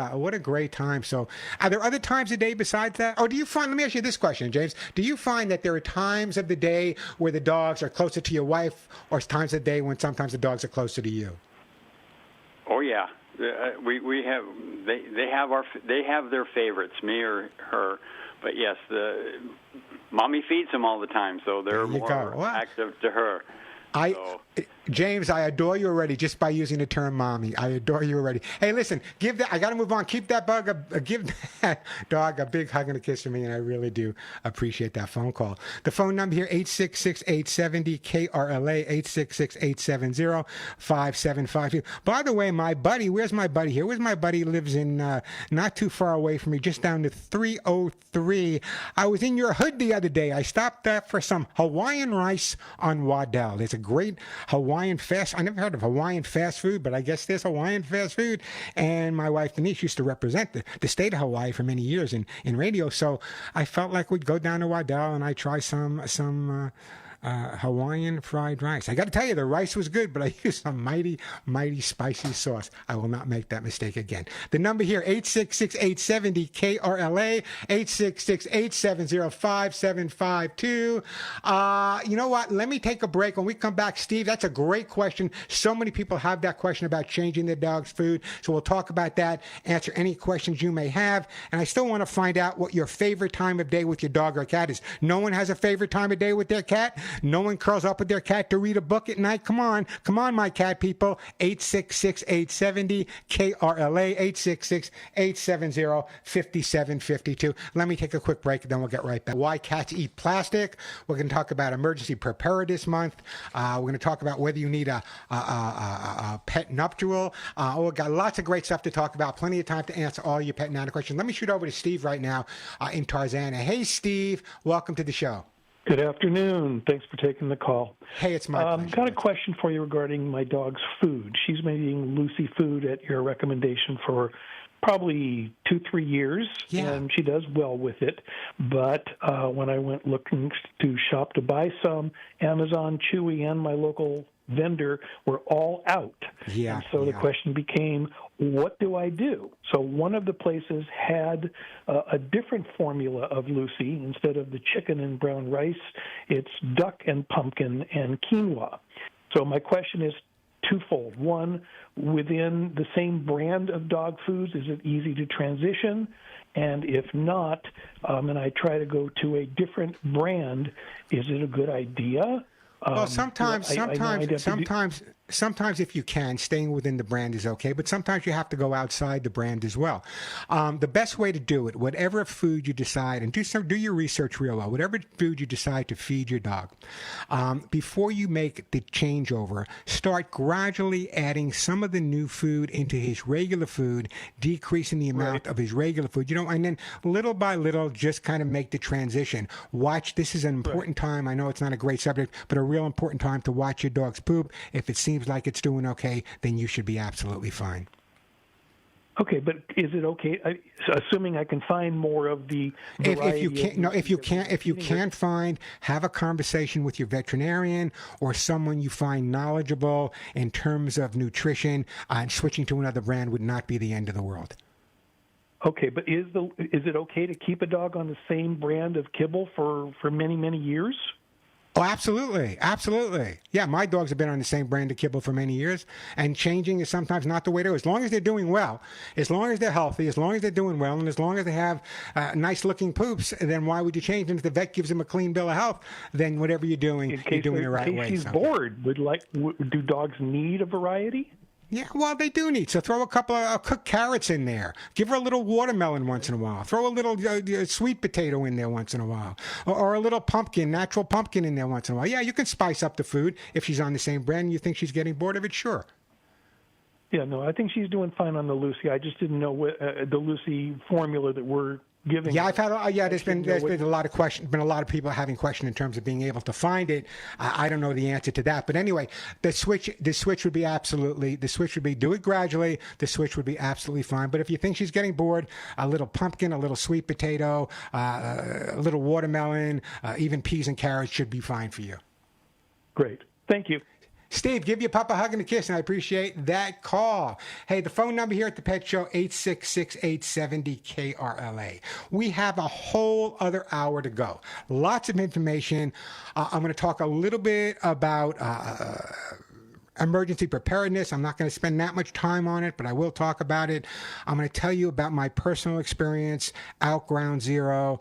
Speaker 1: time. So, are there other times of the day besides that? Or do you find? Let me ask you this question, James. Do you find that there are times of the day where the dogs are closer to your wife, or times of the day when sometimes the dogs are closer to you?
Speaker 5: Oh yeah, We have they have their favorites, me or her, but yes, the mommy feeds them all the time, so they're more active to her.
Speaker 1: James, I adore you already just by using the term mommy. I adore you already. Hey, listen, I got to move on. Keep that give that dog a big hug and a kiss from me, and I really do appreciate that phone call. The phone number here, 866-870-KRLA, 866-870-5752. By the way, my buddy, where's my buddy here? Where's my buddy? He lives in not too far away from me, just down to 303. I was in your hood the other day. I stopped for some Hawaiian rice on Waddell. There's a great Hawaiian I never heard of Hawaiian fast food, but I guess there's Hawaiian fast food. And my wife Denise used to represent the state of Hawaii for many years in radio, so I felt like we'd go down to Waddell and I'd try some Hawaiian fried rice. I got to tell you, the rice was good, but I used some mighty spicy sauce. I will not make that mistake again. The number here, 866-870-KRLA, 866-870-5752. You know what? Let me take a break. When we come back, Steve, that's a great question. So many people have that question about changing their dog's food. So we'll talk about that, answer any questions you may have. And I still want to find out what your favorite time of day with your dog or cat is. No one has a favorite time of day with their cat? No one curls up with their cat to read a book at night? Come on, my cat people. 866-870-KRLA, 866-870-5752. Let me take a quick break, and then we'll get right back. Why cats eat plastic. We're going to talk about emergency preparedness month. We're going to talk about whether you need a pet nuptial. We've got lots of great stuff to talk about. Plenty of time to answer all your pet nana questions. Let me shoot over to Steve right now in Tarzana. Hey, Steve. Welcome to the show.
Speaker 6: Good afternoon. Thanks for taking the call.
Speaker 1: Hey, it's my pleasure.
Speaker 6: Got a question for you regarding my dog's food. She's been eating Lucy food at your recommendation for probably 2-3 years, and she does well with it. But when I went looking to shop to buy some, Amazon, Chewy, and my local vendor were all out. And so the question became, what do I do? So one of the places had a different formula of Lucy. Instead of the chicken and brown rice, it's duck and pumpkin and quinoa. So my question is twofold. One, within the same brand of dog foods, is it easy to transition? And if not, and I try to go to a different brand, is it a good idea?
Speaker 1: Well, sometimes if you can, staying within the brand is okay, but sometimes you have to go outside the brand as well. The best way to do it, whatever food you decide, and do your research real well, whatever food you decide to feed your dog, before you make the changeover, start gradually adding some of the new food into his regular food, decreasing the amount of his regular food, and then little by little, just kind of make the transition. Watch, this is an important time. I know it's not a great subject, but a real important time to watch your dog's poop. If it seems like it's doing okay, then you should be absolutely fine.
Speaker 6: Okay, but is it okay? Assuming I can find more of the
Speaker 1: if you can't find, have a conversation with your veterinarian or someone you find knowledgeable in terms of nutrition. And switching to another brand would not be the end of the world.
Speaker 6: Okay, but is it okay to keep a dog on the same brand of kibble for many years?
Speaker 1: Oh, absolutely. Yeah, my dogs have been on the same brand of kibble for many years, and changing is sometimes not the way to go. As long as they're doing well, as long as they're healthy, as long as they're doing well, and as long as they have nice-looking poops, then why would you change? And if the vet gives them a clean bill of health, then whatever you're doing, you're doing the right way.
Speaker 6: In case she's bored, do dogs need a variety?
Speaker 1: Yeah, well, they do need. So throw a couple of cooked carrots in there. Give her a little watermelon once in a while. Throw a little sweet potato in there once in a while. Or a little natural pumpkin in there once in a while. Yeah, you can spice up the food if she's on the same brand and you think she's getting bored of it, sure.
Speaker 6: Yeah, no, I think she's doing fine on the Lucy. I just didn't know what the Lucy formula that we're giving. Yeah,
Speaker 1: I've had. There's been a lot of questions. Been a lot of people having questions in terms of being able to find it. I don't know the answer to that, but anyway, the switch would be absolutely. The switch would be do it gradually. The switch would be absolutely fine. But if you think she's getting bored, a little pumpkin, a little sweet potato, a little watermelon, even peas and carrots should be fine for you.
Speaker 6: Great, thank you.
Speaker 1: Steve, give your pup a hug and a kiss, and I appreciate that call. Hey, the phone number here at the Pet Show, 866-870-KRLA. We have a whole other hour to go. Lots of information. I'm going to talk a little bit about emergency preparedness. I'm not going to spend that much time on it, but I will talk about it. I'm going to tell you about my personal experience out Ground Zero,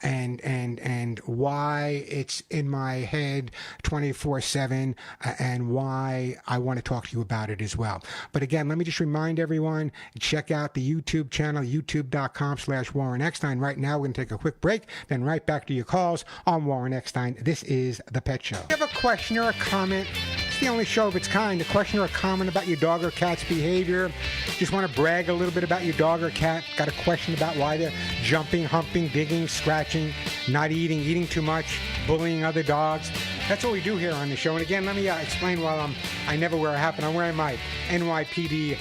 Speaker 1: and why it's in my head 24/7, and why I want to talk to you about it as well. But again, let me just remind everyone, check out the YouTube channel, youtube.com/Warren Eckstein. Right now, we're going to take a quick break, then right back to your calls on Warren Eckstein. This is The Pet Show. If you have a question or a comment, it's the only show of its kind. A question or a comment about your dog or cat's behavior. Just want to brag a little bit about your dog or cat. Got a question about why they're jumping, humping, digging, scratching, not eating too much, bullying other dogs. That's what we do here on the show. And again, let me explain while I never wear a hat, but I'm wearing my NYPD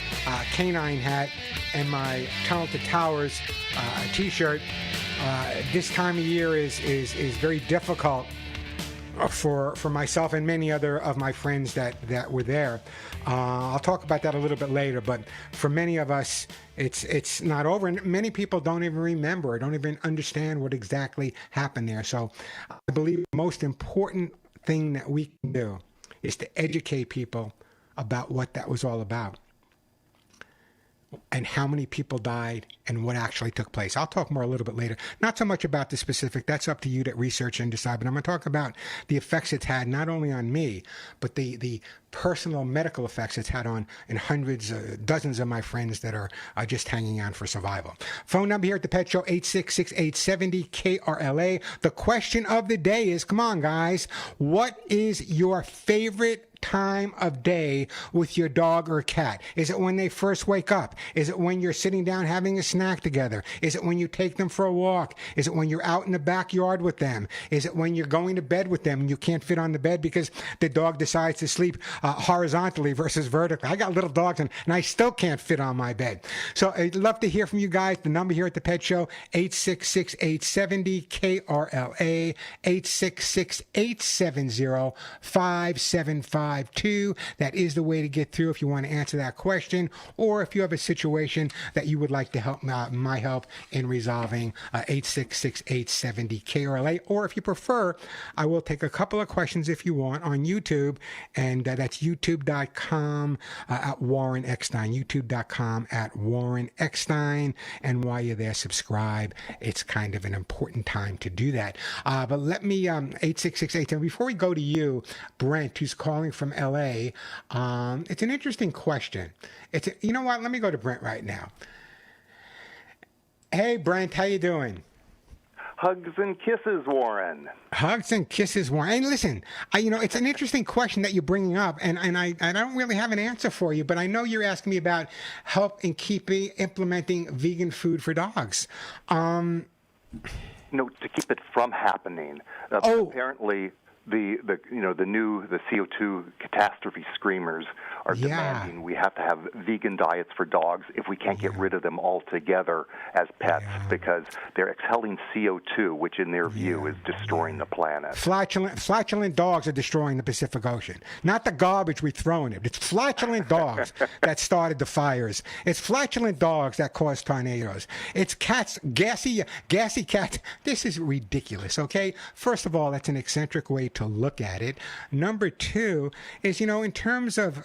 Speaker 1: canine hat and my Tunnel to Towers t-shirt. This time of year is very difficult for myself and many other of my friends that were there. I'll talk about that a little bit later, but for many of us, it's not over, and many people don't even remember or don't even understand what exactly happened there. So I believe the most important thing that we can do is to educate people about what that was all about, and how many people died and what actually took place. I'll talk more a little bit later. Not so much about the specific. That's up to you to research and decide. But I'm going to talk about the effects it's had not only on me, but the personal medical effects it's had on and hundreds, dozens of my friends that are just hanging on for survival. Phone number here at the Pet Show, 866-870-KRLA. The question of the day is, come on, guys, what is your favorite time of day with your dog or cat? Is it when they first wake up? Is it when you're sitting down having a snack together? Is it when you take them for a walk? Is it when you're out in the backyard with them? Is it when you're going to bed with them and you can't fit on the bed because the dog decides to sleep horizontally versus vertically? I got little dogs and I still can't fit on my bed. So I'd love to hear from you guys. The number here at the Pet Show, 866-870-KRLA, 866-870-5752. That is the way to get through if you want to answer that question, or if you have a situation that you would like to help my help in resolving, 866-870-KRLA. Or if you prefer, I will take a couple of questions if you want on YouTube, and that's youtube.com at Warren Eckstein, youtube.com at Warren Eckstein. And while you're there, subscribe. It's kind of an important time to do that. But let me, 866-870, before we go to you, Brent, who's calling from LA, it's an interesting question. You know what? Let me go to Brent right now. Hey, Brent, how you doing?
Speaker 7: Hugs and kisses, Warren.
Speaker 1: Hugs and kisses, Warren. And listen, it's an interesting question that you're bringing up, and I don't really have an answer for you, but I know you're asking me about help in implementing vegan food for dogs.
Speaker 7: To keep it from happening. Apparently, the CO2 catastrophe screamers are demanding we have to have vegan diets for dogs if we can't get rid of them altogether as pets, because they're exhaling CO2, which in their view is destroying the planet.
Speaker 1: Flatulent dogs are destroying the Pacific Ocean. Not the garbage we throw in it. It's flatulent dogs that started the fires. It's flatulent dogs that cause tornadoes. It's cats, gassy cats. This is ridiculous, okay? First of all, that's an eccentric way to look at it. Number two is, in terms of,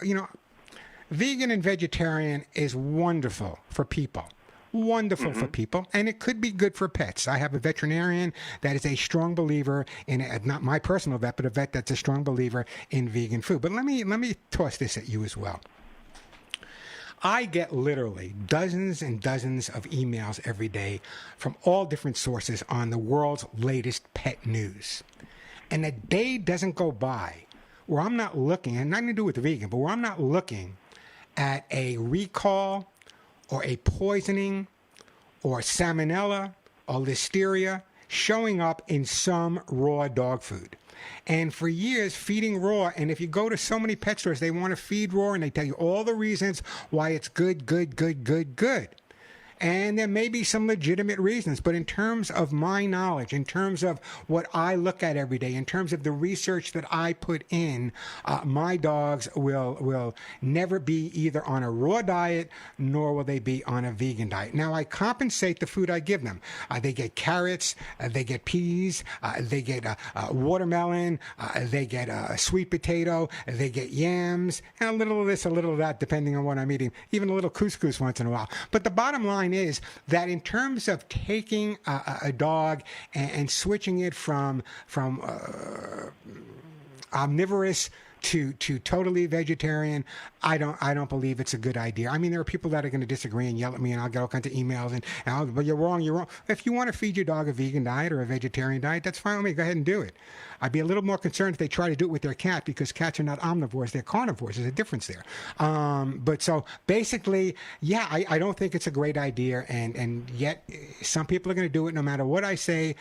Speaker 1: vegan and vegetarian is wonderful for people. Wonderful for people, and it could be good for pets. I have a veterinarian that is a strong believer in, not my personal vet, but a vet that's a strong believer in vegan food. But let me toss this at you as well. I get literally dozens and dozens of emails every day from all different sources on the world's latest pet news. And a day doesn't go by where I'm not looking, and nothing to do with the vegan, but where I'm not looking at a recall or a poisoning or salmonella or listeria showing up in some raw dog food. And for years, feeding raw, and if you go to so many pet stores, they want to feed raw, and they tell you all the reasons why it's good. And there may be some legitimate reasons, but in terms of my knowledge, in terms of what I look at every day, in terms of the research that I put in, my dogs will never be either on a raw diet nor will they be on a vegan diet. Now, I compensate the food I give them. They get carrots, they get peas, they get watermelon, they get sweet potato, they get yams, and a little of this, a little of that, depending on what I'm eating, even a little couscous once in a while. But the bottom line is that in terms of taking a dog and switching it from omnivorous to totally vegetarian, I don't believe it's a good idea. I mean, there are people that are going to disagree and yell at me, and I'll get all kinds of emails and but you're wrong. If you want to feed your dog a vegan diet or a vegetarian diet, that's fine with me. Go ahead and do it. I'd be a little more concerned if they try to do it with their cat, because cats are not omnivores, they're carnivores. There's a difference there. But so basically, yeah, I don't think it's a great idea, and yet some people are going to do it no matter what I say.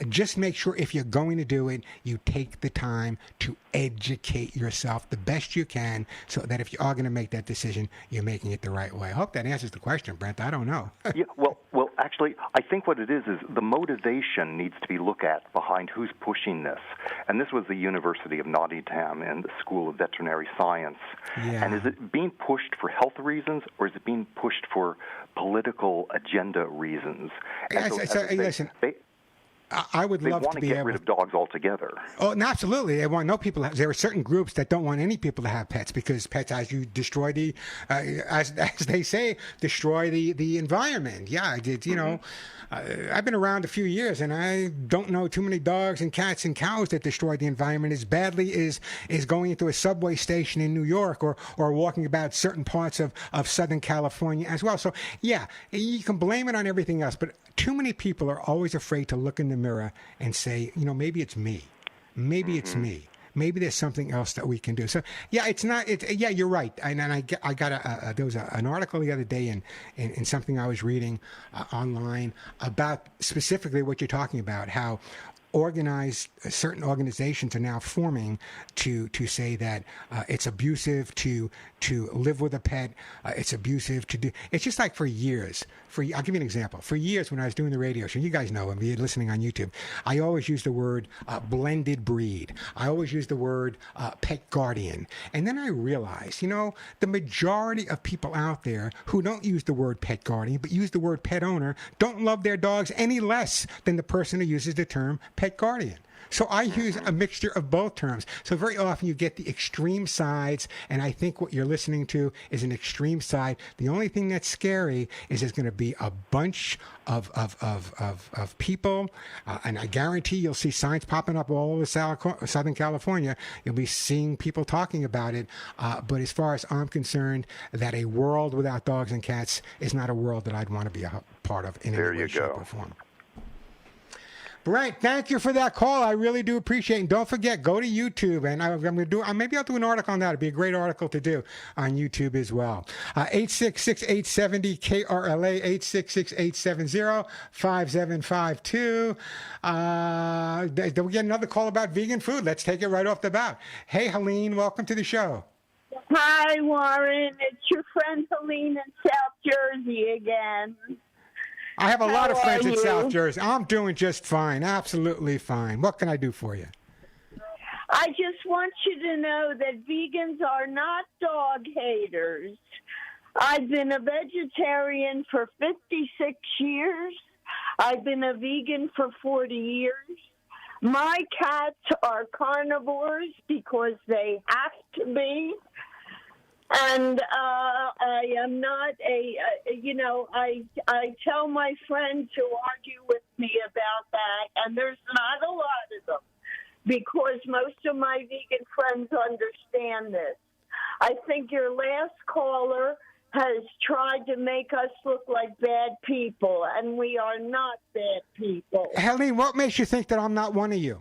Speaker 1: Just make sure if you're going to do it, you take the time to educate yourself the best you can, so that if you are going to make that decision, you're making it the right way. I hope that answers the question, Brent. I don't know.
Speaker 7: Yeah, well, actually, I think what it is the motivation needs to be looked at behind who's pushing this. And this was the University of Nottingham and the School of Veterinary Science.
Speaker 1: Yeah.
Speaker 7: And is it being pushed for health reasons, or is it being pushed for political agenda reasons? And
Speaker 1: listen. I would love to be able
Speaker 7: to get rid of dogs altogether.
Speaker 1: Oh, no, absolutely. They want no people. There are certain groups that don't want any people to have pets, because pets, as you destroy the, as they say, destroy the environment. Yeah, you know, I've been around a few years, and I don't know too many dogs and cats and cows that destroy the environment as badly as going into a subway station in New York or walking about certain parts of Southern California as well. So, yeah, you can blame it on everything else, but too many people are always afraid to look in the mirror and say, you know, maybe it's me. Maybe it's me. Maybe there's something else that we can do. So, yeah, it's not. Yeah, you're right. And I got there was an article the other day in something I was reading online about specifically what you're talking about, how certain organizations are now forming to say that it's abusive to live with a pet. It's abusive to do. It's just like for years. I'll give you an example. For years, when I was doing the radio show, you guys know, if you're listening on YouTube, I always used the word blended breed. I always used the word pet guardian. And then I realized, you know, the majority of people out there who don't use the word pet guardian but use the word pet owner don't love their dogs any less than the person who uses the term pet guardian. So I use a mixture of both terms. So very often you get the extreme sides, and I think what you're listening to is an extreme side. The only thing that's scary is there's going to be a bunch of people, and I guarantee you'll see signs popping up all over Southern California. You'll be seeing people talking about it. But as far as I'm concerned, that a world without dogs and cats is not a world that I'd want to be a part of in any way, shape, or form. Brent, thank you for that call. I really do appreciate it. And don't forget, go to YouTube, and I'm going to do. Maybe I'll do an article on that. It'd be a great article to do on YouTube as well. 866-870-KRLA, 866-870-5752. Did we get another call about vegan food? Let's take it right off the bat. Hey, Helene, welcome to the show.
Speaker 8: Hi, Warren. It's your friend Helene in South Jersey again.
Speaker 1: I have a lot of friends in South Jersey. I'm doing just fine, absolutely fine. What can I do for you?
Speaker 8: I just want you to know that vegans are not dog haters. I've been a vegetarian for 56 years. I've been a vegan for 40 years. My cats are carnivores because they have to be. And I am not I tell my friends who argue with me about that, and there's not a lot of them, because most of my vegan friends understand this. I think your last caller has tried to make us look like bad people, and we are not bad people.
Speaker 1: Helene, what makes you think that I'm not one of you?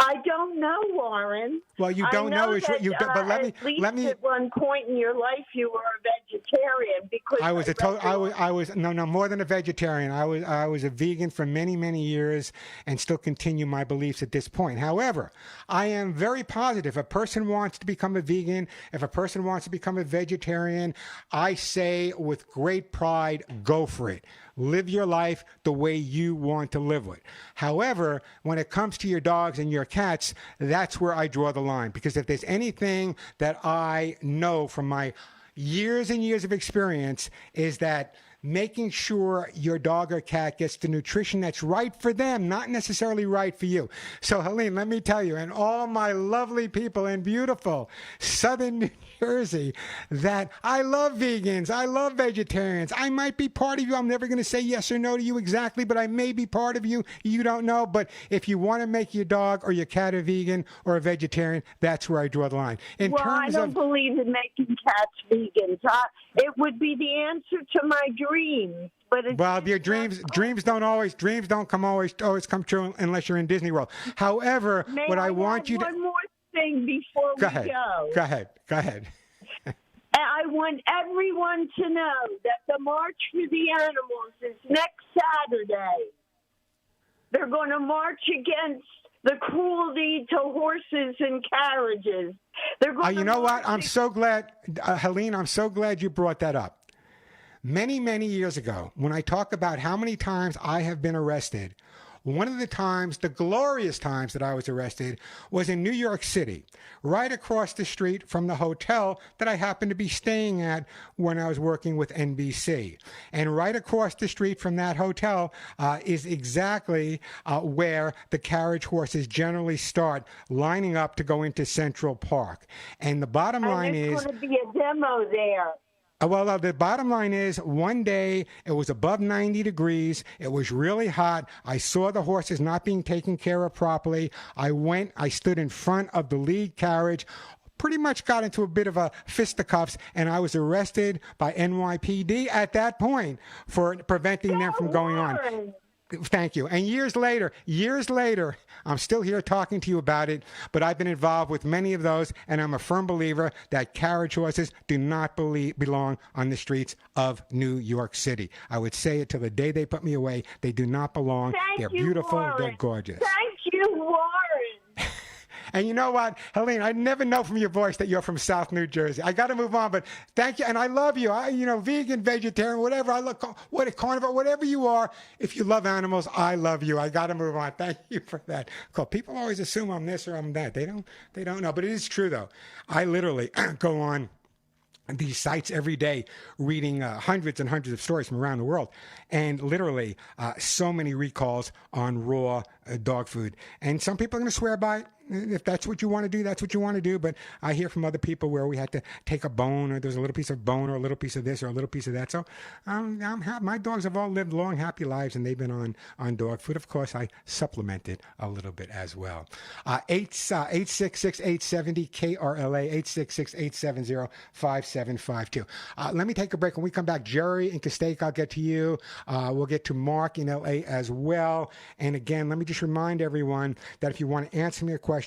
Speaker 8: I don't know, Warren.
Speaker 1: Well, you don't know is
Speaker 8: that,
Speaker 1: you. But let me.
Speaker 8: At one point in your life, you were a vegetarian because
Speaker 1: I was no more than a vegetarian. I was a vegan for many years and still continue my beliefs at this point. However, I am very positive. If a person wants to become a vegan, if a person wants to become a vegetarian, I say with great pride, go for it. Live your life the way you want to live it. However, when it comes to your dogs and your cats, that's where I draw the line. Because if there's anything that I know from my years and years of experience is that making sure your dog or cat gets the nutrition that's right for them, not necessarily right for you. So, Helene, let me tell you, and all my lovely people in beautiful southern New Jersey, that I love vegans. I love vegetarians. I might be part of you. I'm never going to say yes or no to you exactly, but I may be part of you. You don't know. But if you want to make your dog or your cat a vegan or a vegetarian, that's where I draw the line.
Speaker 8: I don't believe in making cats vegans. It would be the answer to my dreams. But
Speaker 1: your dreams don't always come true unless you're in Disney World. However, I want you to
Speaker 8: one more thing before we go.
Speaker 1: Go ahead.
Speaker 8: I want everyone to know that the March for the Animals is next Saturday. They're going to march against the cruelty to horses and carriages.
Speaker 1: You know what? I'm so glad, Helene, I'm so glad you brought that up. Many years ago, when I talk about how many times I have been arrested, one of the times, the glorious times that I was arrested, was in New York City, right across the street from the hotel that I happened to be staying at when I was working with NBC. And right across the street from that hotel is exactly where the carriage horses generally start lining up to go into Central Park. And the bottom line is...
Speaker 8: there's going to be a demo there.
Speaker 1: Well, the bottom line is one day it was above 90 degrees. It was really hot. I saw the horses not being taken care of properly. I stood in front of the lead carriage, pretty much got into a bit of a fisticuffs, and I was arrested by NYPD at that point for preventing them from going on. Thank you. And years later, I'm still here talking to you about it, but I've been involved with many of those, and I'm a firm believer that carriage horses do not belong on the streets of New York City. I would say it till the day they put me away. They do not belong. They're beautiful.
Speaker 8: Warren.
Speaker 1: They're gorgeous.
Speaker 8: Thank you, Warren.
Speaker 1: And you know what, Helene, I never know from your voice that you're from South New Jersey. I got to move on, but thank you, and I love you. Vegan, vegetarian, whatever. What a carnivore, whatever you are. If you love animals, I love you. I got to move on. Thank you for that. Cool. People always assume I'm this or I'm that. They don't know, but it is true though. I literally go on these sites every day reading hundreds and hundreds of stories from around the world, and literally so many recalls on raw dog food. And some people are going to swear by it. If that's what you want to do, that's what you want to do. But I hear from other people where we had to take a bone, or there's a little piece of bone, or a little piece of this, or a little piece of that. So my dogs have all lived long, happy lives, and they've been on dog food. Of course, I supplement it a little bit as well. 866-870-KRLA, 866-870-5752. Let me take a break. When we come back, Jerry in Castaic, I'll get to you. We'll get to Mark in LA as well. And again, let me just remind everyone that if you want to answer me a question,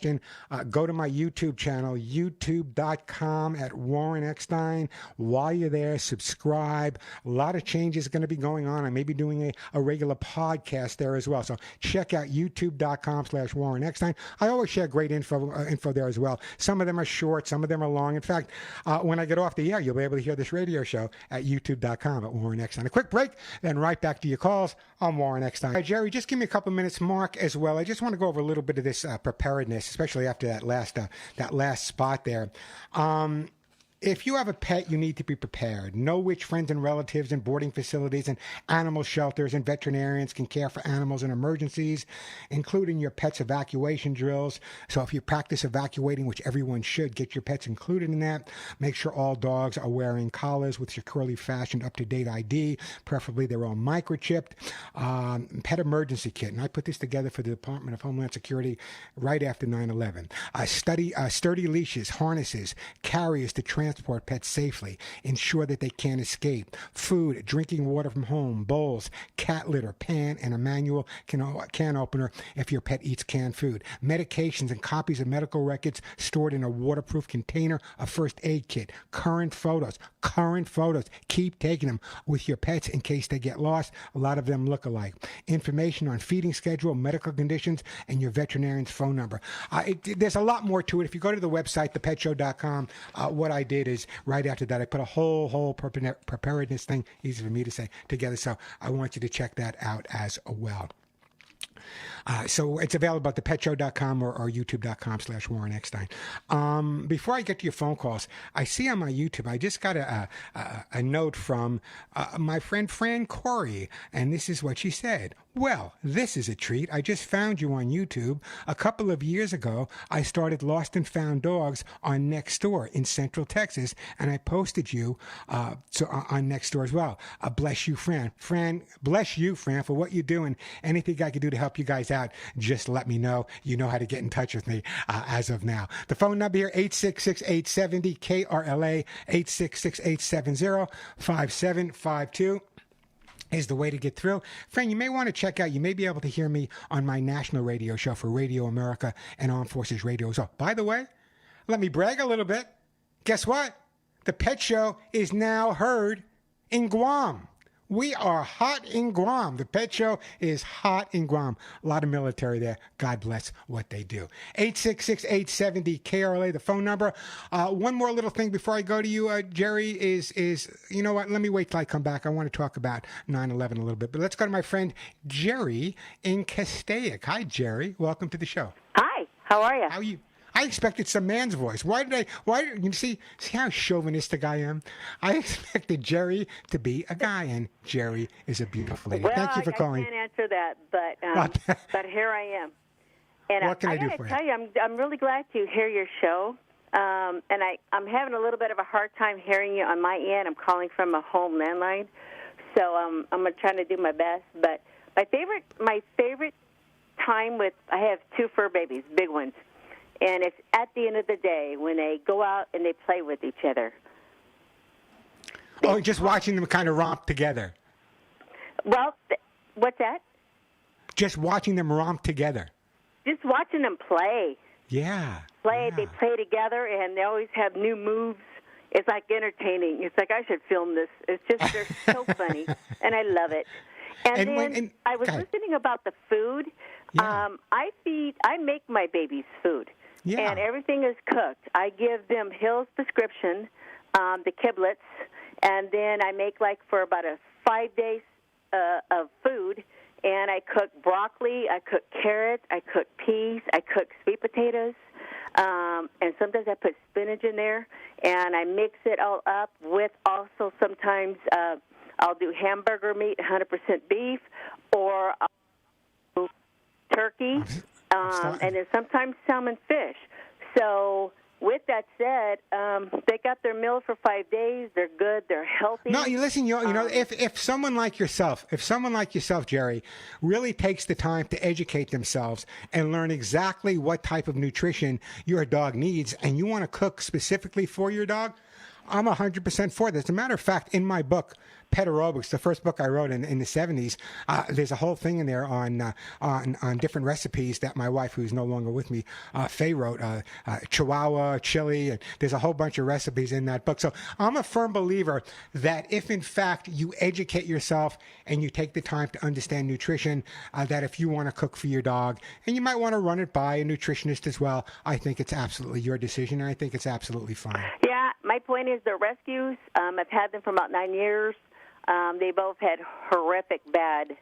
Speaker 1: go to my YouTube channel, youtube.com at Warren Eckstein. While you're there, subscribe. A lot of changes are going to be going on. I may be doing a regular podcast there as well. So check out youtube.com/Warren Eckstein. I always share great info there as well. Some of them are short, some of them are long. In fact, when I get off the air, you'll be able to hear this radio show at youtube.com at Warren Eckstein. A quick break, then right back to your calls on Warren Eckstein. Hey, Jerry, just give me a couple minutes. Mark as well. I just want to go over a little bit of this preparedness, especially after that last spot there. If you have a pet, you need to be prepared. Know which friends and relatives in boarding facilities and animal shelters and veterinarians can care for animals in emergencies, including your pet's evacuation drills. So if you practice evacuating, which everyone should, get your pets included in that. Make sure all dogs are wearing collars with securely fashioned up-to-date ID. Preferably they're all microchipped. Pet emergency kit. And I put this together for the Department of Homeland Security right after 9/11. Sturdy leashes, harnesses, carriers to transport transport pets safely, ensure that they can't escape. Food, drinking water from home, bowls, cat litter, pan, and a manual can opener if your pet eats canned food. Medications and copies of medical records stored in a waterproof container, a first aid kit. Current photos. Keep taking them with your pets in case they get lost. A lot of them look alike. Information on feeding schedule, medical conditions, and your veterinarian's phone number. There's a lot more to it. If you go to the website, thepetshow.com, what I did is right after that, I put a whole preparedness thing, easy for me to say, together. So I want you to check that out as well. So it's available at thepetshow.com or youtube.com/Warren Eckstein. Before I get to your phone calls, I see on my YouTube, I just got a note from my friend Fran Corey, and this is what she said. Well, this is a treat. I just found you on YouTube. A couple of years ago, I started Lost and Found Dogs on Nextdoor in Central Texas, and I posted you on Nextdoor as well. Bless you, Fran. Bless you, Fran, for what you're doing. Anything I can do to help you guys out, just let me know. You know how to get in touch with me as of now. The phone number here, 866-870-KRLA, 866-870-5752. Is the way to get through. Friend, you may want to check out, you may be able to hear me on my national radio show for Radio America and Armed Forces Radio as well. By the way, let me brag a little bit. Guess what? The Pet Show is now heard in Guam. We are hot in Guam. The Pet Show is hot in Guam. A lot of military there. God bless what they do. 866-870-KRLA, the phone number. One more little thing before I go to you, Jerry, is you know what? Let me wait till I come back. I want to talk about 9/11 a little bit. But let's go to my friend Jerry in Castaic. Hi, Jerry. Welcome to the show.
Speaker 9: Hi. How are you?
Speaker 1: How are you? I expected some man's voice. Why you see how chauvinistic I am? I expected Jerry to be a guy, and Jerry is a beautiful lady.
Speaker 9: Well,
Speaker 1: Thank you for calling.
Speaker 9: I can't answer that, but here I am. And
Speaker 1: what can I do for you?
Speaker 9: I gotta tell you, I'm really glad to hear your show. And I'm having a little bit of a hard time hearing you on my end. I'm calling from a home landline, so I'm gonna try to do my best. But my favorite time I have two fur babies, big ones. And it's at the end of the day when they go out and they play with each other.
Speaker 1: Just watching them kind of romp together.
Speaker 9: Well, what's that?
Speaker 1: Just watching them romp together.
Speaker 9: Just watching them play.
Speaker 1: Yeah.
Speaker 9: They play together, and they always have new moves. It's like entertaining. It's like I should film this. It's just, they're so funny, and I love it. And I was listening about the food.
Speaker 1: Yeah.
Speaker 9: I make my babies food.
Speaker 1: Yeah.
Speaker 9: And everything is cooked. I give them Hill's prescription, the kiblets, and then I make for about 5 days of food. And I cook broccoli, I cook carrots, I cook peas, I cook sweet potatoes, and sometimes I put spinach in there. And I mix it all up with also sometimes I'll do hamburger meat, 100% beef, or I'll do turkey. And then sometimes salmon fish. So with that said, they got their meal for 5 days. They're good. They're healthy.
Speaker 1: No, you listen. You know, if someone like yourself, Jerry, really takes the time to educate themselves and learn exactly what type of nutrition your dog needs, and you want to cook specifically for your dog, I'm 100% for this. As a matter of fact, in my book, Pet Aerobics, the first book I wrote in the 70s, there's a whole thing in there on different recipes that my wife, who's no longer with me, Faye wrote, Chihuahua, chili, and there's a whole bunch of recipes in that book. So I'm a firm believer that if, in fact, you educate yourself and you take the time to understand nutrition, that if you want to cook for your dog, and you might want to run it by a nutritionist as well, I think it's absolutely your decision, and I think it's absolutely fine.
Speaker 9: Yeah, my point is they're rescues. I've had them for about 9 years. They both had horrific bad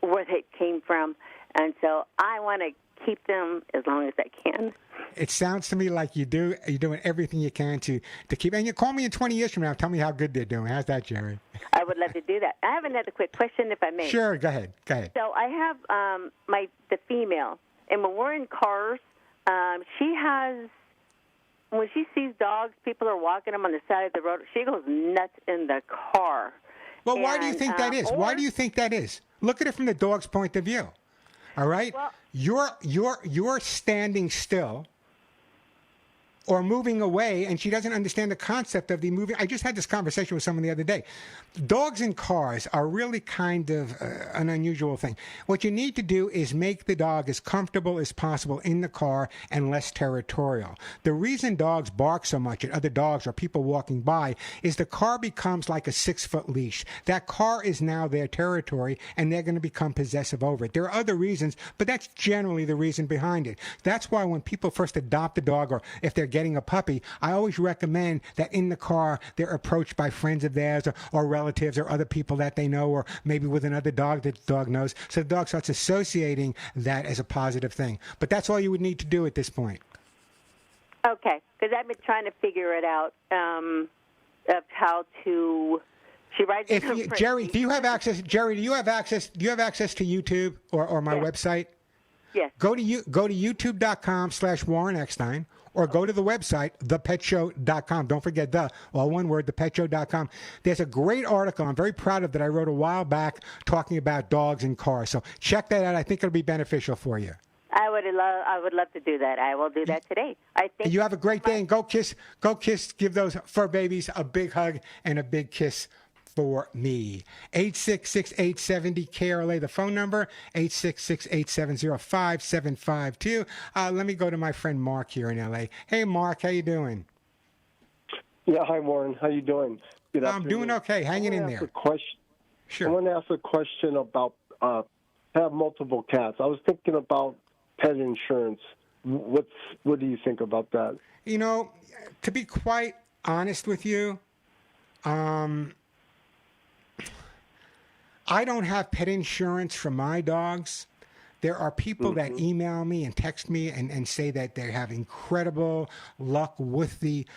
Speaker 9: where they came from, and so I want to keep them as long as I can.
Speaker 1: It sounds to me like you're doing everything you can to keep. And you call me in 20 years from now, tell me how good they're doing. How's that, Jerry?
Speaker 9: I would love to do that. I have another quick question, if I may.
Speaker 1: Sure, go ahead.
Speaker 9: So I have the female, and when we're in cars, she has. When she sees dogs, people are walking them on the side of the road, she goes nuts in the car.
Speaker 1: Well, why do you think that is? Why do you think that is? Look at it from the dog's point of view. All right?
Speaker 9: Well,
Speaker 1: you're standing still, or moving away, and she doesn't understand the concept of the moving. I just had this conversation with someone the other day. Dogs in cars are really kind of an unusual thing. What you need to do is make the dog as comfortable as possible in the car and less territorial. The reason dogs bark so much at other dogs or people walking by is the car becomes like a 6-foot leash. That car is now their territory, and they're going to become possessive over it. There are other reasons, but that's generally the reason behind it. That's why when people first adopt a dog, or if they're getting a puppy, I always recommend that in the car they're approached by friends of theirs or relatives or other people that they know, or maybe with another dog that the dog knows, so the dog starts associating that as a positive thing. But that's all you would need to do at this point.
Speaker 9: Okay, because I've been trying to figure it out of how to. She writes.
Speaker 1: Jerry, do you have access? Jerry, do you have access? Do you have access to YouTube or my website?
Speaker 9: Yes.
Speaker 1: Go to youtube.com/Warren Eckstein, or go to the website, thepetshow.com. Don't forget all one word, thepetshow.com. There's a great article I'm very proud of that I wrote a while back talking about dogs in cars. So check that out. I think it'll be beneficial for you.
Speaker 9: I would love to do that. I will do that today. I think
Speaker 1: you have a great day, and go kiss, give those fur babies a big hug and a big kiss for me. 866-870-KRLA, the phone number, 866-870-5752. Let me go to my friend Mark here in L.A. Hey, Mark, how you doing?
Speaker 10: Yeah, hi, Warren. How you doing? Good
Speaker 1: I'm doing okay. Hanging in there.
Speaker 10: Sure. I want to ask a question about, I have multiple cats. I was thinking about pet insurance. What do you think about that?
Speaker 1: You know, to be quite honest with you, I don't have pet insurance for my dogs. There are people that email me and text me and say that they have incredible luck with the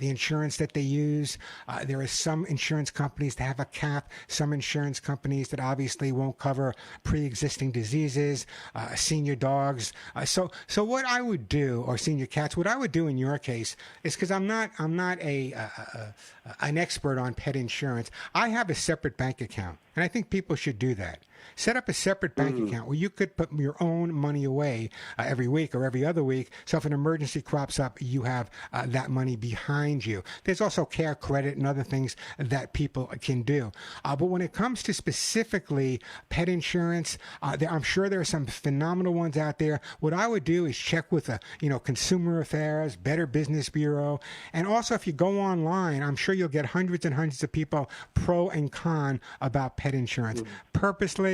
Speaker 1: insurance that they use. There are some insurance companies that have a cap. Some insurance companies that obviously won't cover pre-existing diseases, senior dogs. So what I would do, or senior cats, what I would do in your case is, because I'm not an expert on pet insurance. I have a separate bank account, and I think people should do that. Set up a separate bank account where you could put your own money away every week or every other week. So if an emergency crops up, you have that money behind you. There's also care credit and other things that people can do. But when it comes to specifically pet insurance, I'm sure there are some phenomenal ones out there. What I would do is check with Consumer Affairs, Better Business Bureau. And also, if you go online, I'm sure you'll get hundreds and hundreds of people pro and con about pet insurance. Purposely,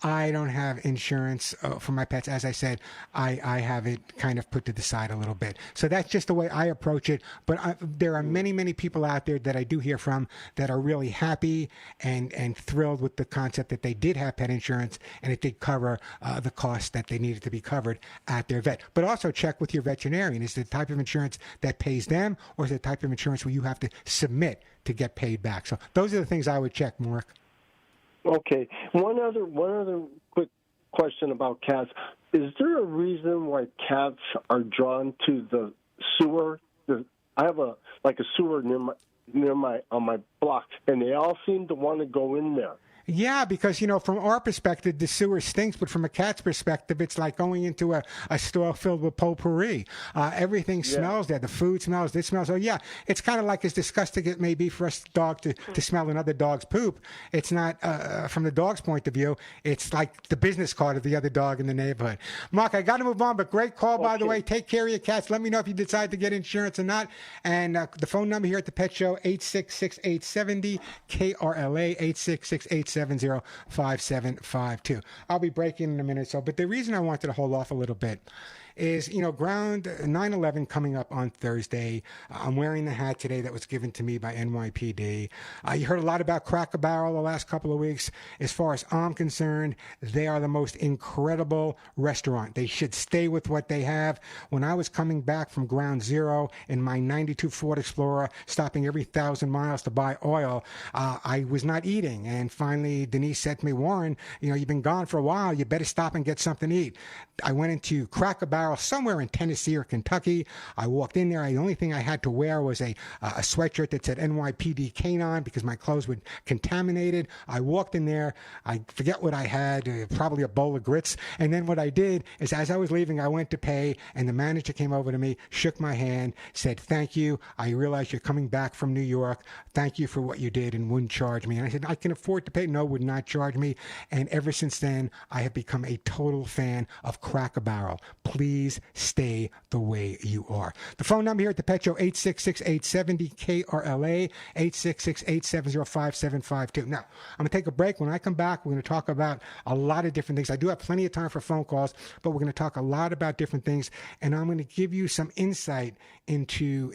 Speaker 1: I don't have insurance for my pets. As I said, I have it kind of put to the side a little bit. So that's just the way I approach it. But there are many, many people out there that I do hear from that are really happy and thrilled with the concept that they did have pet insurance and it did cover the costs that they needed to be covered at their vet. But also check with your veterinarian. Is it the type of insurance that pays them, or is it the type of insurance where you have to submit to get paid back? So those are the things I would check, Mark.
Speaker 10: Okay. One other quick question about cats. Is there a reason why cats are drawn to the sewer? I have a sewer near my on my block, and they all seem to want to go in there.
Speaker 1: Yeah, because, from our perspective, the sewer stinks, but from a cat's perspective, it's like going into a store filled with potpourri. Everything smells there. The food smells, this smells. Oh, yeah, it's kind of like as disgusting as it may be for us dog to smell another dog's poop. It's not, from the dog's point of view, it's like the business card of the other dog in the neighborhood. Mark, I got to move on, but great call, by the way. Take care of your cats. Let me know if you decide to get insurance or not. And the phone number here at the Pet Show, 866-870-KRLA, 866-870-5752. I'll be breaking in a minute or so, but the reason I wanted to hold off a little bit is, ground 9/11 coming up on Thursday. I'm wearing the hat today that was given to me by NYPD. You heard a lot about Cracker Barrel the last couple of weeks. As far as I'm concerned, they are the most incredible restaurant. They should stay with what they have. When I was coming back from Ground Zero in my 92 Ford Explorer, stopping every 1,000 miles to buy oil, I was not eating. And finally, Denise said to me, Warren, you've been gone for a while. You better stop and get something to eat. I went into Cracker Barrel Barrel somewhere in Tennessee or Kentucky. I walked in there. The only thing I had to wear was a sweatshirt that said NYPD Canine because my clothes were contaminated. I walked in there. I forget what I had, probably a bowl of grits. And then what I did is as I was leaving, I went to pay, and the manager came over to me, shook my hand, said, thank you. I realize you're coming back from New York. Thank you for what you did, and wouldn't charge me. And I said, I can afford to pay. No, would not charge me. And ever since then, I have become a total fan of Cracker Barrel. Please stay the way you are. The phone number here at the Pet Show, 866-870-KRLA, 866-870-5752. Now, I'm going to take a break. When I come back, we're going to talk about a lot of different things. I do have plenty of time for phone calls, but we're going to talk a lot about different things, and I'm going to give you some insight into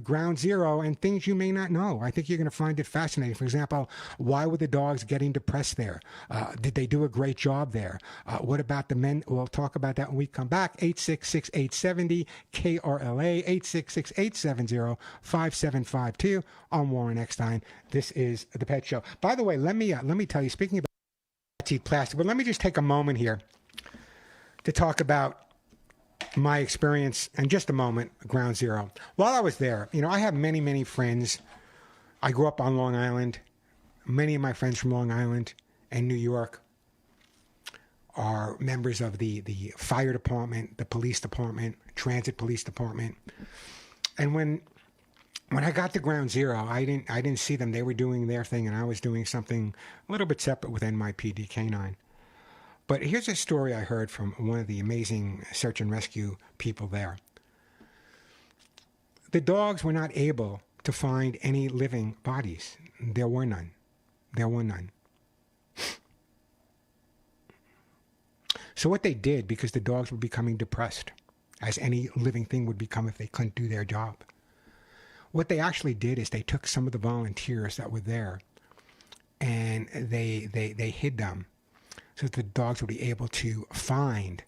Speaker 1: Ground Zero and things you may not know. I think you're going to find it fascinating. For example, why were the dogs getting depressed there? Did they do a great job there? What about the men? We'll talk about that when we come back. 866-870-KRLA, 866-870-5752. I'm Warren Eckstein. This is The Pet Show. By the way, let me tell you, speaking about plastic, but let me just take a moment here to talk about my experience in just a moment, Ground Zero. While I was there, I have many, many friends. I grew up on Long Island. Many of my friends from Long Island and New York are members of the fire department, the police department, transit police department. And when I got to Ground Zero, I didn't see them. They were doing their thing, and I was doing something a little bit separate with NYPD Canine. But here's a story I heard from one of the amazing search and rescue people there. The dogs were not able to find any living bodies. There were none. So what they did, because the dogs were becoming depressed, as any living thing would become if they couldn't do their job, what they actually did is they took some of the volunteers that were there and they hid them so that the dogs would be able to find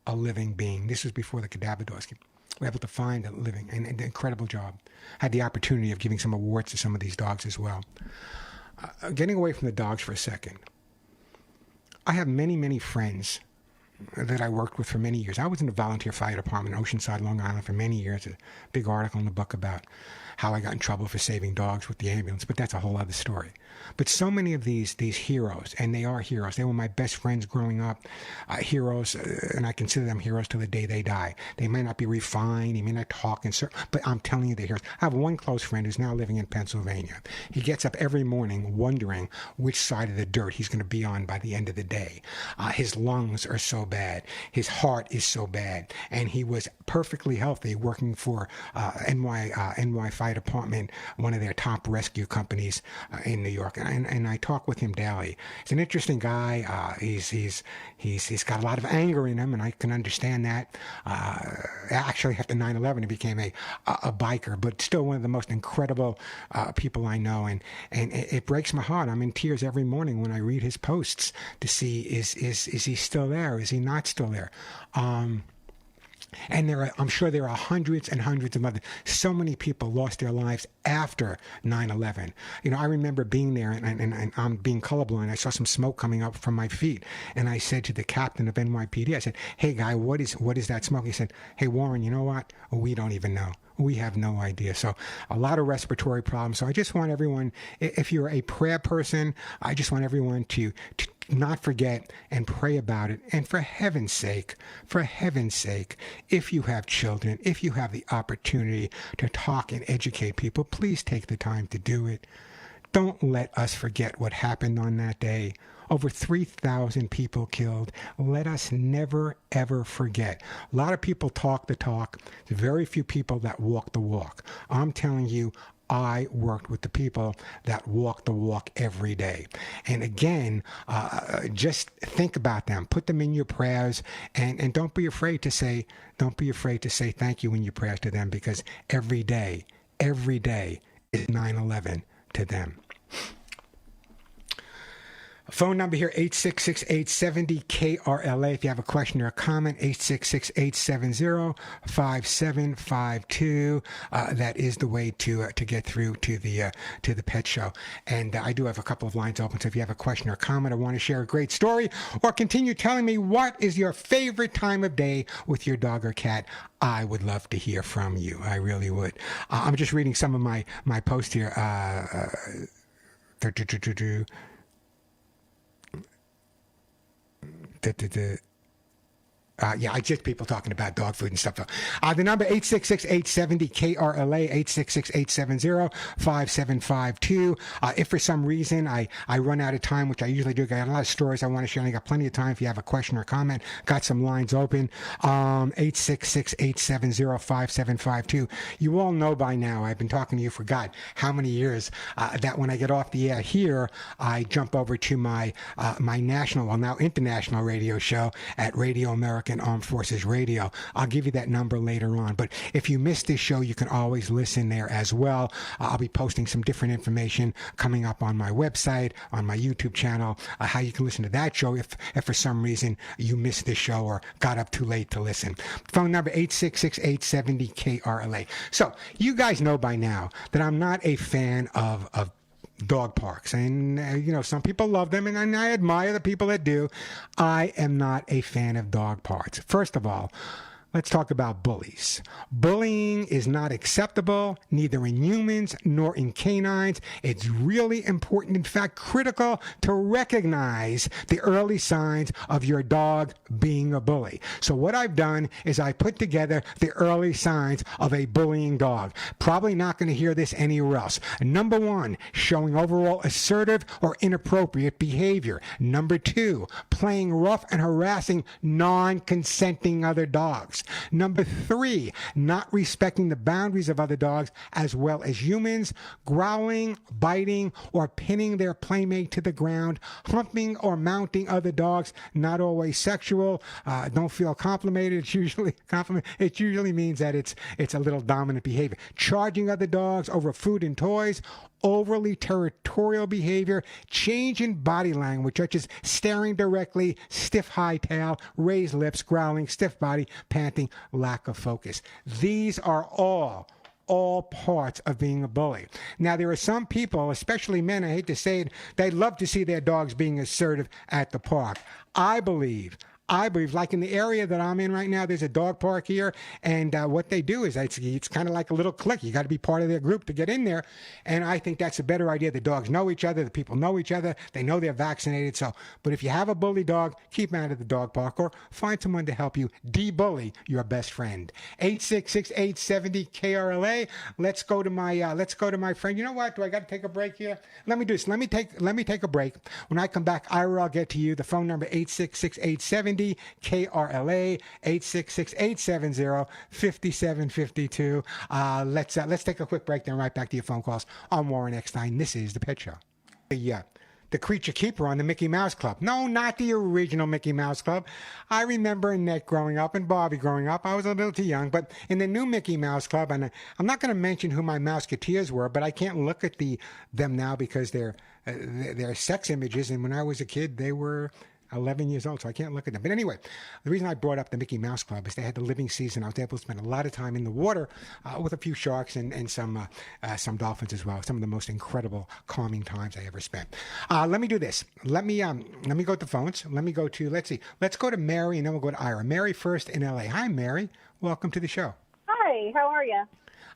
Speaker 1: a living being. This was before the cadaver dogs were able to find a living, and an incredible job. Had the opportunity of giving some awards to some of these dogs as well. Getting away from the dogs for a second, I have many, many friends that I worked with for many years. I was in the volunteer fire department in Oceanside, Long Island for many years. A big article in the book about how I got in trouble for saving dogs with the ambulance, but that's a whole other story. But so many of these heroes, and they are heroes. They were my best friends growing up, heroes, and I consider them heroes till the day they die. They may not be refined, they may not talk, but I'm telling you they're heroes. I have one close friend who's now living in Pennsylvania. He gets up every morning wondering which side of the dirt he's going to be on by the end of the day. His lungs are so bad. His heart is so bad. And he was perfectly healthy working for NY Fire Department, one of their top rescue companies in New York. And I talk with him daily. He's an interesting guy. He's got a lot of anger in him, and I can understand that. Actually, after 9/11, he became a biker, but still one of the most incredible people I know. And it breaks my heart. I'm in tears every morning when I read his posts to see is he still there? Is he not still there? And I'm sure there are hundreds and hundreds of others. So many people lost their lives after 9/11. I remember being there, and I'm being colorblind. I saw some smoke coming up from my feet, and I said to the captain of NYPD, I said, "Hey, guy, what is that smoke?" He said, "Hey, Warren, you know what? We don't even know. We have no idea." So a lot of respiratory problems. So I just want everyone, if you're a prayer person, I just want everyone to not forget and pray about it. And for heaven's sake, if you have children, if you have the opportunity to talk and educate people, please take the time to do it. Don't let us forget what happened on that day. Over 3,000 people killed. Let us never, ever forget. A lot of people talk the talk. There's very few people that walk the walk. I'm telling you, I worked with the people that walk the walk every day. And again, just think about them. Put them in your prayers, and don't be afraid to say thank you in your prayers to them, because every day is 9/11 to them. Phone number here, 866-870-KRLA. If you have a question or a comment, 866-870-5752. That is the way to get through to the pet show. And I do have a couple of lines open, so if you have a question or comment or want to share a great story or continue telling me what is your favorite time of day with your dog or cat, I would love to hear from you. I really would. I'm just reading some of my posts here. Yeah, I just people talking about dog food and stuff. The number 866-870-KRLA, 866-870-5752. If for some reason I run out of time, which I usually do, I got a lot of stories I want to share, and I got plenty of time if you have a question or comment. Got some lines open. 866-870-5752. You all know by now, I've been talking to you for God, how many years, that when I get off the air here, I jump over to my national, well now international radio show at Radio American Armed Forces Radio. I'll give you that number later on. But if you missed this show, you can always listen there as well. I'll be posting some different information coming up on my website, on my YouTube channel, how you can listen to that show if for some reason you missed this show or got up too late to listen. Phone number 866-870-KRLA. So you guys know by now that I'm not a fan of dog parks, and some people love them, and I admire the people that do. I am not a fan of dog parks. First of all, let's talk about bullies. Bullying is not acceptable, neither in humans nor in canines. It's really important, in fact, critical to recognize the early signs of your dog being a bully. So what I've done is I put together the early signs of a bullying dog. Probably not going to hear this anywhere else. Number 1, showing overall assertive or inappropriate behavior. Number 2, playing rough and harassing non-consenting other dogs. Number 3, not respecting the boundaries of other dogs as well as humans, growling, biting, or pinning their playmate to the ground, humping or mounting other dogs, not always sexual. Don't feel complimented. It usually means that it's a little dominant behavior. Charging other dogs over food and toys, overly territorial behavior, change in body language, such as staring directly, stiff high tail, raised lips, growling, stiff body, panting, lack of focus. These are all parts of being a bully. Now, there are some people, especially men, I hate to say it, they love to see their dogs being assertive at the park. I believe, like in the area that I'm in right now, there's a dog park here, and what they do is it's kind of like a little clique. You got to be part of their group to get in there, and I think that's a better idea. The dogs know each other, the people know each other, they know they're vaccinated. So, but if you have a bully dog, keep them out of the dog park or find someone to help you de-bully your best friend. 866-870-KRLA. Let's go to my friend. You know what? Do I got to take a break here? Let me do this. Let me take a break. When I come back, Ira, I'll get to you. The phone number 866-870 KRLA 866-870-5752. Let's take a quick break, then right back to your phone calls. I'm Warren Eckstein. This is The Pet Show. The creature keeper on the Mickey Mouse Club. No, not the original Mickey Mouse Club. I remember Annette growing up and Bobby growing up. I was a little too young, but in the new Mickey Mouse Club, and I'm not going to mention who my Mouseketeers were, but I can't look at them now because they're sex images, and when I was a kid, they were 11 years old, so I can't look at them. But anyway, the reason I brought up the Mickey Mouse Club is they had the living season. I was able to spend a lot of time in the water with a few sharks and some dolphins as well. Some of the most incredible, calming times I ever spent. Let me do this. Let me go to the phones. Let's go to Mary, and then we'll go to Ira. Mary first in LA. Hi, Mary. Welcome to the show.
Speaker 11: Hi, how are you?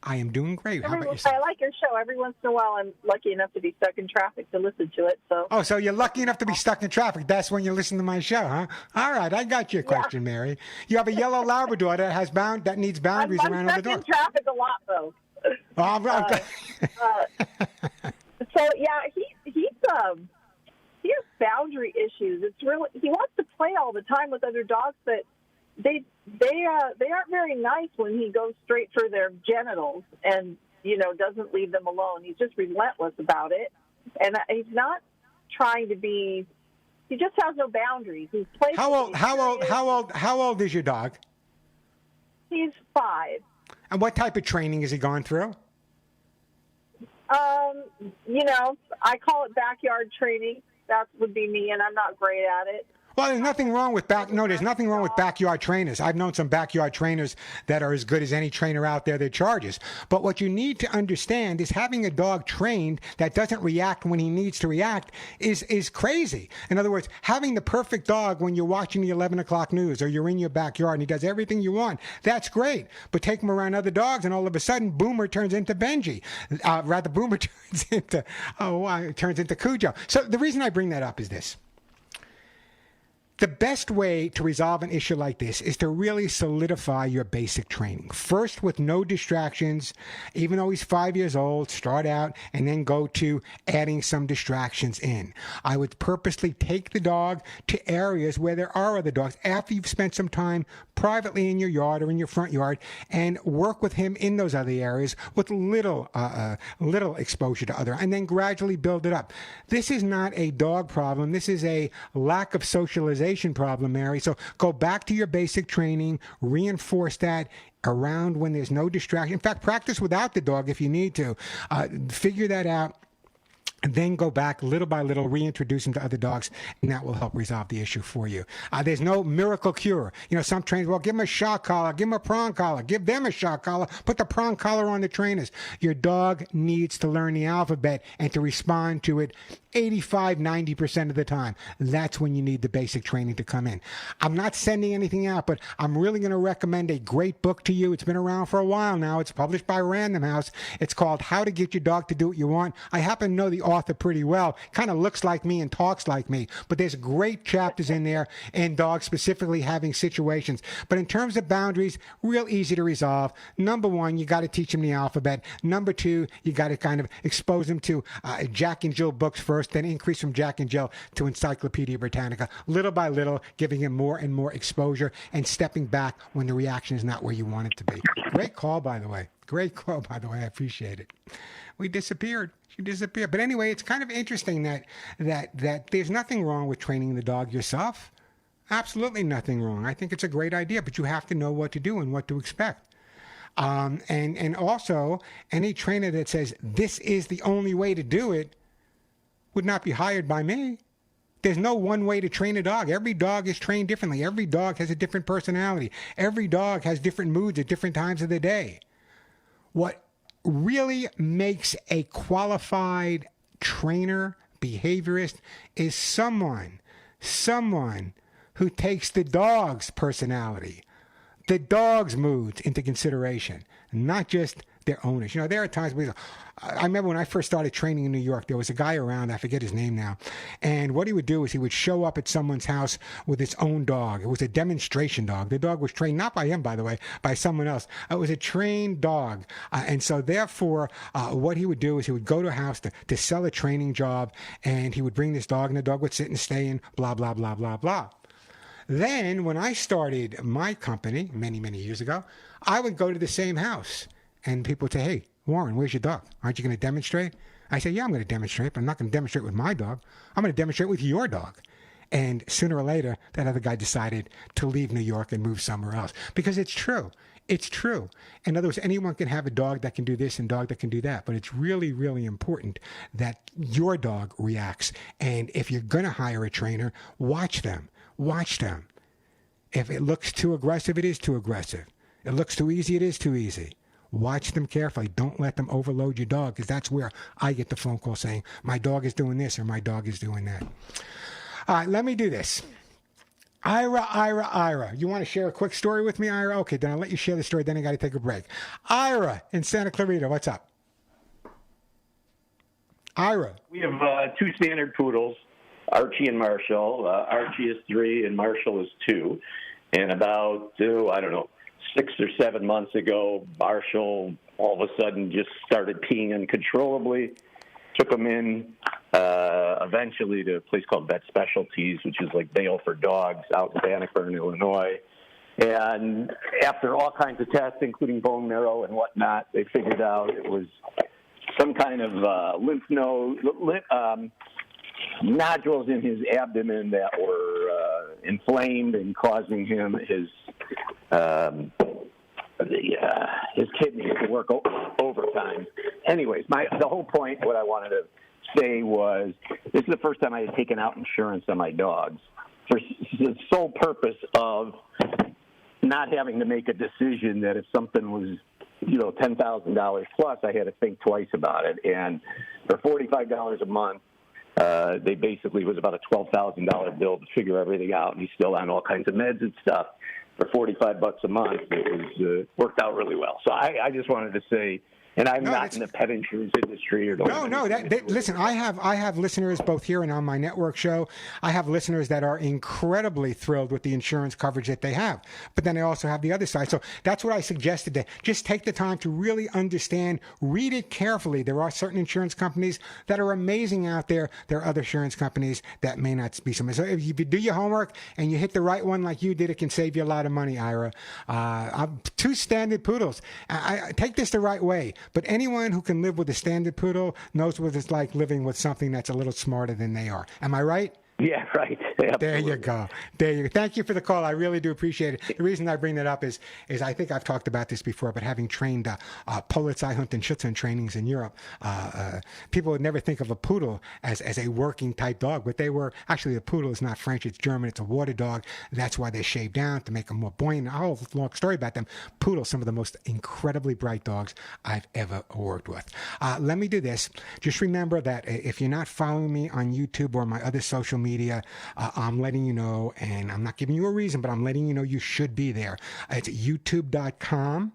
Speaker 1: I am doing great. How about yourself?
Speaker 11: I like your show. Every once in a while, I'm lucky enough to be stuck in traffic to listen to it.
Speaker 1: So you're lucky enough to be stuck in traffic. That's when you listen to my show, huh? All right, I got your question, Mary. You have a yellow Labrador that needs boundaries around other dogs.
Speaker 11: I'm stuck in traffic a lot, though. He has boundary issues. It's really he wants to play all the time with other dogs, but they aren't very nice when he goes straight for their genitals and doesn't leave them alone. He's just relentless about it, and he's not trying to be. He just has no boundaries. He's playful.
Speaker 1: How old is your dog?
Speaker 11: He's 5.
Speaker 1: And what type of training has he gone through?
Speaker 11: I call it backyard training. That would be me, and I'm not great at it.
Speaker 1: Well, there's nothing wrong with there's nothing wrong with backyard trainers. I've known some backyard trainers that are as good as any trainer out there that charges. But what you need to understand is having a dog trained that doesn't react when he needs to react is crazy. In other words, having the perfect dog when you're watching the 11 o'clock news or you're in your backyard and he does everything you want, that's great. But take him around other dogs and all of a sudden, Boomer turns into Benji. Boomer turns into Cujo. So the reason I bring that up is this. The best way to resolve an issue like this is to really solidify your basic training. First, with no distractions, even though he's 5 years old, start out and then go to adding some distractions in. I would purposely take the dog to areas where there are other dogs after you've spent some time privately in your yard or in your front yard and work with him in those other areas with little exposure to other, and then gradually build it up. This is not a dog problem. This is a lack of socialization problem, Mary. So go back to your basic training, reinforce that around when there's no distraction. In fact, practice without the dog if you need to. Figure that out. And then go back little by little, reintroduce them to other dogs, and that will help resolve the issue for you. There's no miracle cure. You know, some trainers, well, give them a shock collar, give them a prong collar, give them a shock collar, put the prong collar on the trainers. Your dog needs to learn the alphabet and to respond to it 85-90% of the time. That's when you need the basic training to come in. I'm not sending anything out, but I'm really going to recommend a great book to you. It's been around for a while now. It's published by Random House. It's called How to Get Your Dog to Do What You Want. I happen to know the author pretty well. Kind of looks like me and talks like me, but there's great chapters in there and dogs specifically having situations. But in terms of boundaries, real easy to resolve. Number one, you got to teach them the alphabet. Number two, you got to kind of expose them to Jack and Jill books first, then increase from Jack and Jill to Encyclopedia Britannica, little by little, giving him more and more exposure and stepping back when the reaction is not where you want it to be. Great call, by the way. Great call, by the way. I appreciate it. We disappeared. She disappeared. But anyway, it's kind of interesting that there's nothing wrong with training the dog yourself. Absolutely nothing wrong. I think it's a great idea, but you have to know what to do and what to expect. And also, any trainer that says this is the only way to do it would not be hired by me. There's no one way to train a dog. Every dog is trained differently. Every dog has a different personality. Every dog has different moods at different times of the day. What really makes a qualified trainer, behaviorist, is someone who takes the dog's personality, the dog's moods into consideration, not just their owners. You know, there are times I remember when I first started training in New York, there was a guy around, I forget his name now, and what he would do is he would show up at someone's house with his own dog. It was a demonstration dog. The dog was trained, not by him, by the way, by someone else. It was a trained dog. And so therefore, what he would do is he would go to a house to sell a training job, and he would bring this dog, and the dog would sit and stay and blah, blah, blah, blah, blah. Then when I started my company many, many years ago, I would go to the same house, and people would say, hey, Warren, where's your dog? Aren't you going to demonstrate? I say, yeah, I'm going to demonstrate, but I'm not going to demonstrate with my dog. I'm going to demonstrate with your dog. And sooner or later, that other guy decided to leave New York and move somewhere else. Because it's true. It's true. In other words, anyone can have a dog that can do this and a dog that can do that. But it's really, really important that your dog reacts. And if you're going to hire a trainer, watch them. Watch them. If it looks too aggressive, it is too aggressive. It looks too easy, it is too easy. Watch them carefully. Don't let them overload your dog, because that's where I get the phone call saying, my dog is doing this or my dog is doing that. All right, let me do this. Ira. You want to share a quick story with me, Ira? Okay, then I'll let you share the story. Then I got to take a break. Ira in Santa Clarita, what's up? Ira.
Speaker 12: We have two standard poodles, Archie and Marshall. Archie is 3 and Marshall is 2. And about, 6 or 7 months ago, Marshall all of a sudden just started peeing uncontrollably. Took him in eventually to a place called Vet Specialties, which is like bail for dogs out in Bannockburn, Illinois. And after all kinds of tests, including bone marrow and whatnot, they figured out it was some kind of lymph node, nodules in his abdomen that were inflamed and causing him his kidneys to work overtime. Anyways, the whole point, what I wanted to say was, this is the first time I had taken out insurance on my dogs for the sole purpose of not having to make a decision that if something was, $10,000 plus, I had to think twice about it. And for $45 a month, they basically was about a $12,000 bill to figure everything out, and he's still on all kinds of meds and stuff. For $45 a month, it was worked out really well. So I just wanted to say, and I'm not in the pet insurance industry or
Speaker 1: listen, I have listeners both here and on my network show. I have listeners that are incredibly thrilled with the insurance coverage that they have. But then I also have the other side. So that's what I suggested, that just take the time to really understand, read it carefully. There are certain insurance companies that are amazing out there. There are other insurance companies that may not be so much. So if you do your homework and you hit the right one like you did, it can save you a lot of money, Ira. 2 standard poodles. I take this the right way. But anyone who can live with a standard poodle knows what it's like living with something that's a little smarter than they are. Am I right?
Speaker 12: Yeah, right. Absolutely.
Speaker 1: There you go. There you go. Thank you for the call. I really do appreciate it. The reason I bring that up is I think I've talked about this before, but having trained Polizeihunt and Schutzhund trainings in Europe, people would never think of a poodle as a working type dog, but they were. Actually, the poodle is not French, it's German, it's a water dog. That's why they shave down to make them more buoyant. A whole long story about them. Poodles, some of the most incredibly bright dogs I've ever worked with. Let me do this. Just remember that if you're not following me on YouTube or my other social media, I'm letting you know, and I'm not giving you a reason, but I'm letting you know you should be there. It's youtube.com,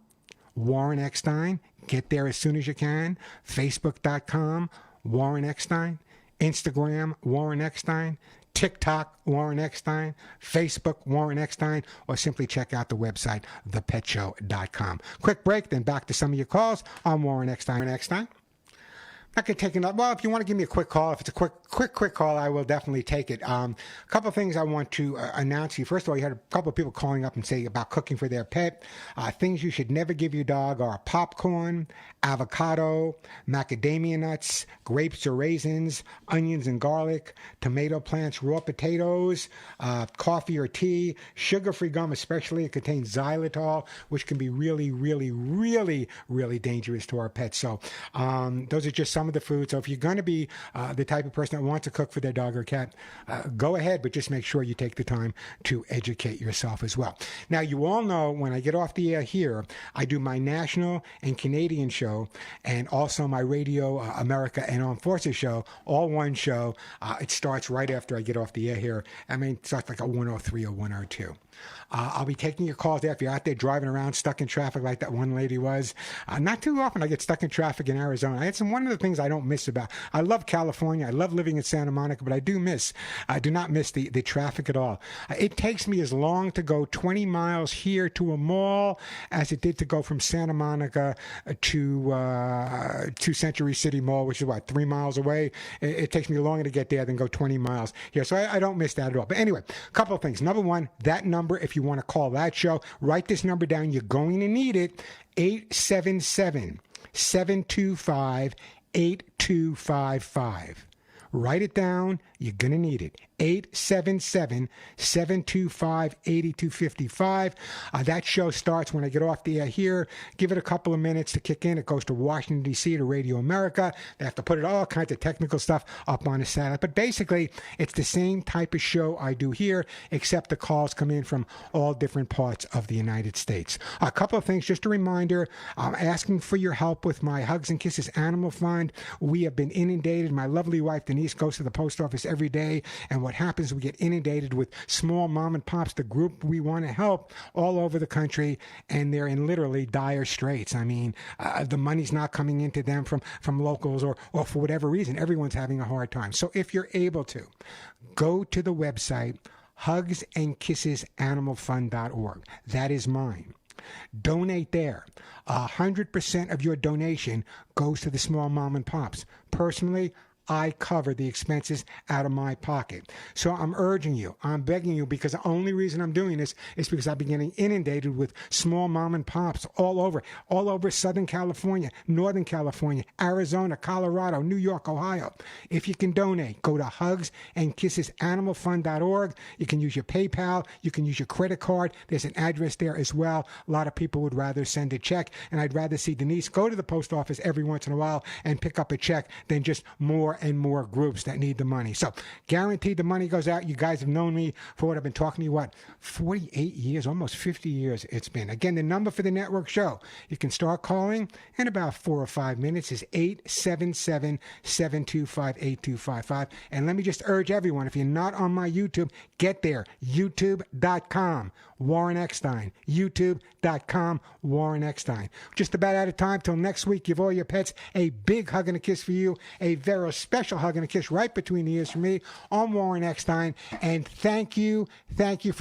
Speaker 1: Warren Eckstein. Get there as soon as you can. Facebook.com, Warren Eckstein. Instagram, Warren Eckstein. TikTok, Warren Eckstein. Facebook, Warren Eckstein. Or simply check out the website, thepetshow.com. Quick break, then back to some of your calls. I'm Warren Eckstein. Warren Eckstein. I could take another. Well, if you want to give me a quick call, if it's a quick call, I will definitely take it. A couple of things I want to announce to you. First of all, you had a couple of people calling up and saying about cooking for their pet. Things you should never give your dog are popcorn, avocado, macadamia nuts, grapes or raisins, onions and garlic, tomato plants, raw potatoes, coffee or tea, sugar-free gum especially. It contains xylitol, which can be really, really, really, really dangerous to our pets. So those are just some of the food. So if you're going to be the type of person that wants to cook for their dog or cat, go ahead, but just make sure you take the time to educate yourself as well. Now, you all know when I get off the air here, I do my national and Canadian show and also my Radio America and Armed Forces show, all one show. It starts right after I get off the air here. I mean, it starts like a 103 or 102. I'll be taking your calls there if you're out there driving around stuck in traffic like that one lady was. Not too often I get stuck in traffic in Arizona. It's one of the things I don't miss about. I love California. I love living in Santa Monica, but I do not miss the traffic at all. It takes me as long to go 20 miles here to a mall as it did to go from Santa Monica to Century City Mall, which is 3 miles away. It takes me longer to get there than go 20 miles here. So I don't miss that at all. But anyway, a couple of things. Number one, that number, if you want to call that show, write this number down. You're going to need it. 877-725-8255. Write it down. You're going to need it. 877-725-8255. That show starts when I get off the air here. Give it a couple of minutes to kick in. It goes to Washington, D.C., to Radio America. They have to put all kinds of technical stuff up on the satellite. But basically, it's the same type of show I do here, except the calls come in from all different parts of the United States. A couple of things, just a reminder. I'm asking for your help with my Hugs and Kisses Animal Fund. We have been inundated. My lovely wife, Denise, goes to the post office every day, and what happens, we get inundated with small mom and pops, the group we want to help all over the country, and they're in literally dire straits. I mean, the money's not coming into them from locals or for whatever reason. Everyone's having a hard time. So if you're able to, go to the website, hugsandkissesanimalfund.org. That is mine. Donate there. 100% of your donation goes to the small mom and pops. Personally, I cover the expenses out of my pocket. So I'm urging you, I'm begging you, because the only reason I'm doing this is because I've been getting inundated with small mom and pops all over Southern California, Northern California, Arizona, Colorado, New York, Ohio. If you can donate, go to hugsandkissesanimalfund.org. You can use your PayPal. You can use your credit card. There's an address there as well. A lot of people would rather send a check, and I'd rather see Denise go to the post office every once in a while and pick up a check than just more and more groups that need the money. So guaranteed the money goes out. You guys have known me for what I've been talking to you, 48 years, almost 50 years it's been. Again, the number for the network show, you can start calling in about 4 or 5 minutes, is 877-725-8255. And let me just urge everyone, if you're not on my YouTube, get there, youtube.com. Warren Eckstein, youtube.com, Warren Eckstein. Just about out of time. Till next week, give all your pets a big hug and a kiss for you, a very special hug and a kiss right between the ears for me. I'm Warren Eckstein, and thank you for loving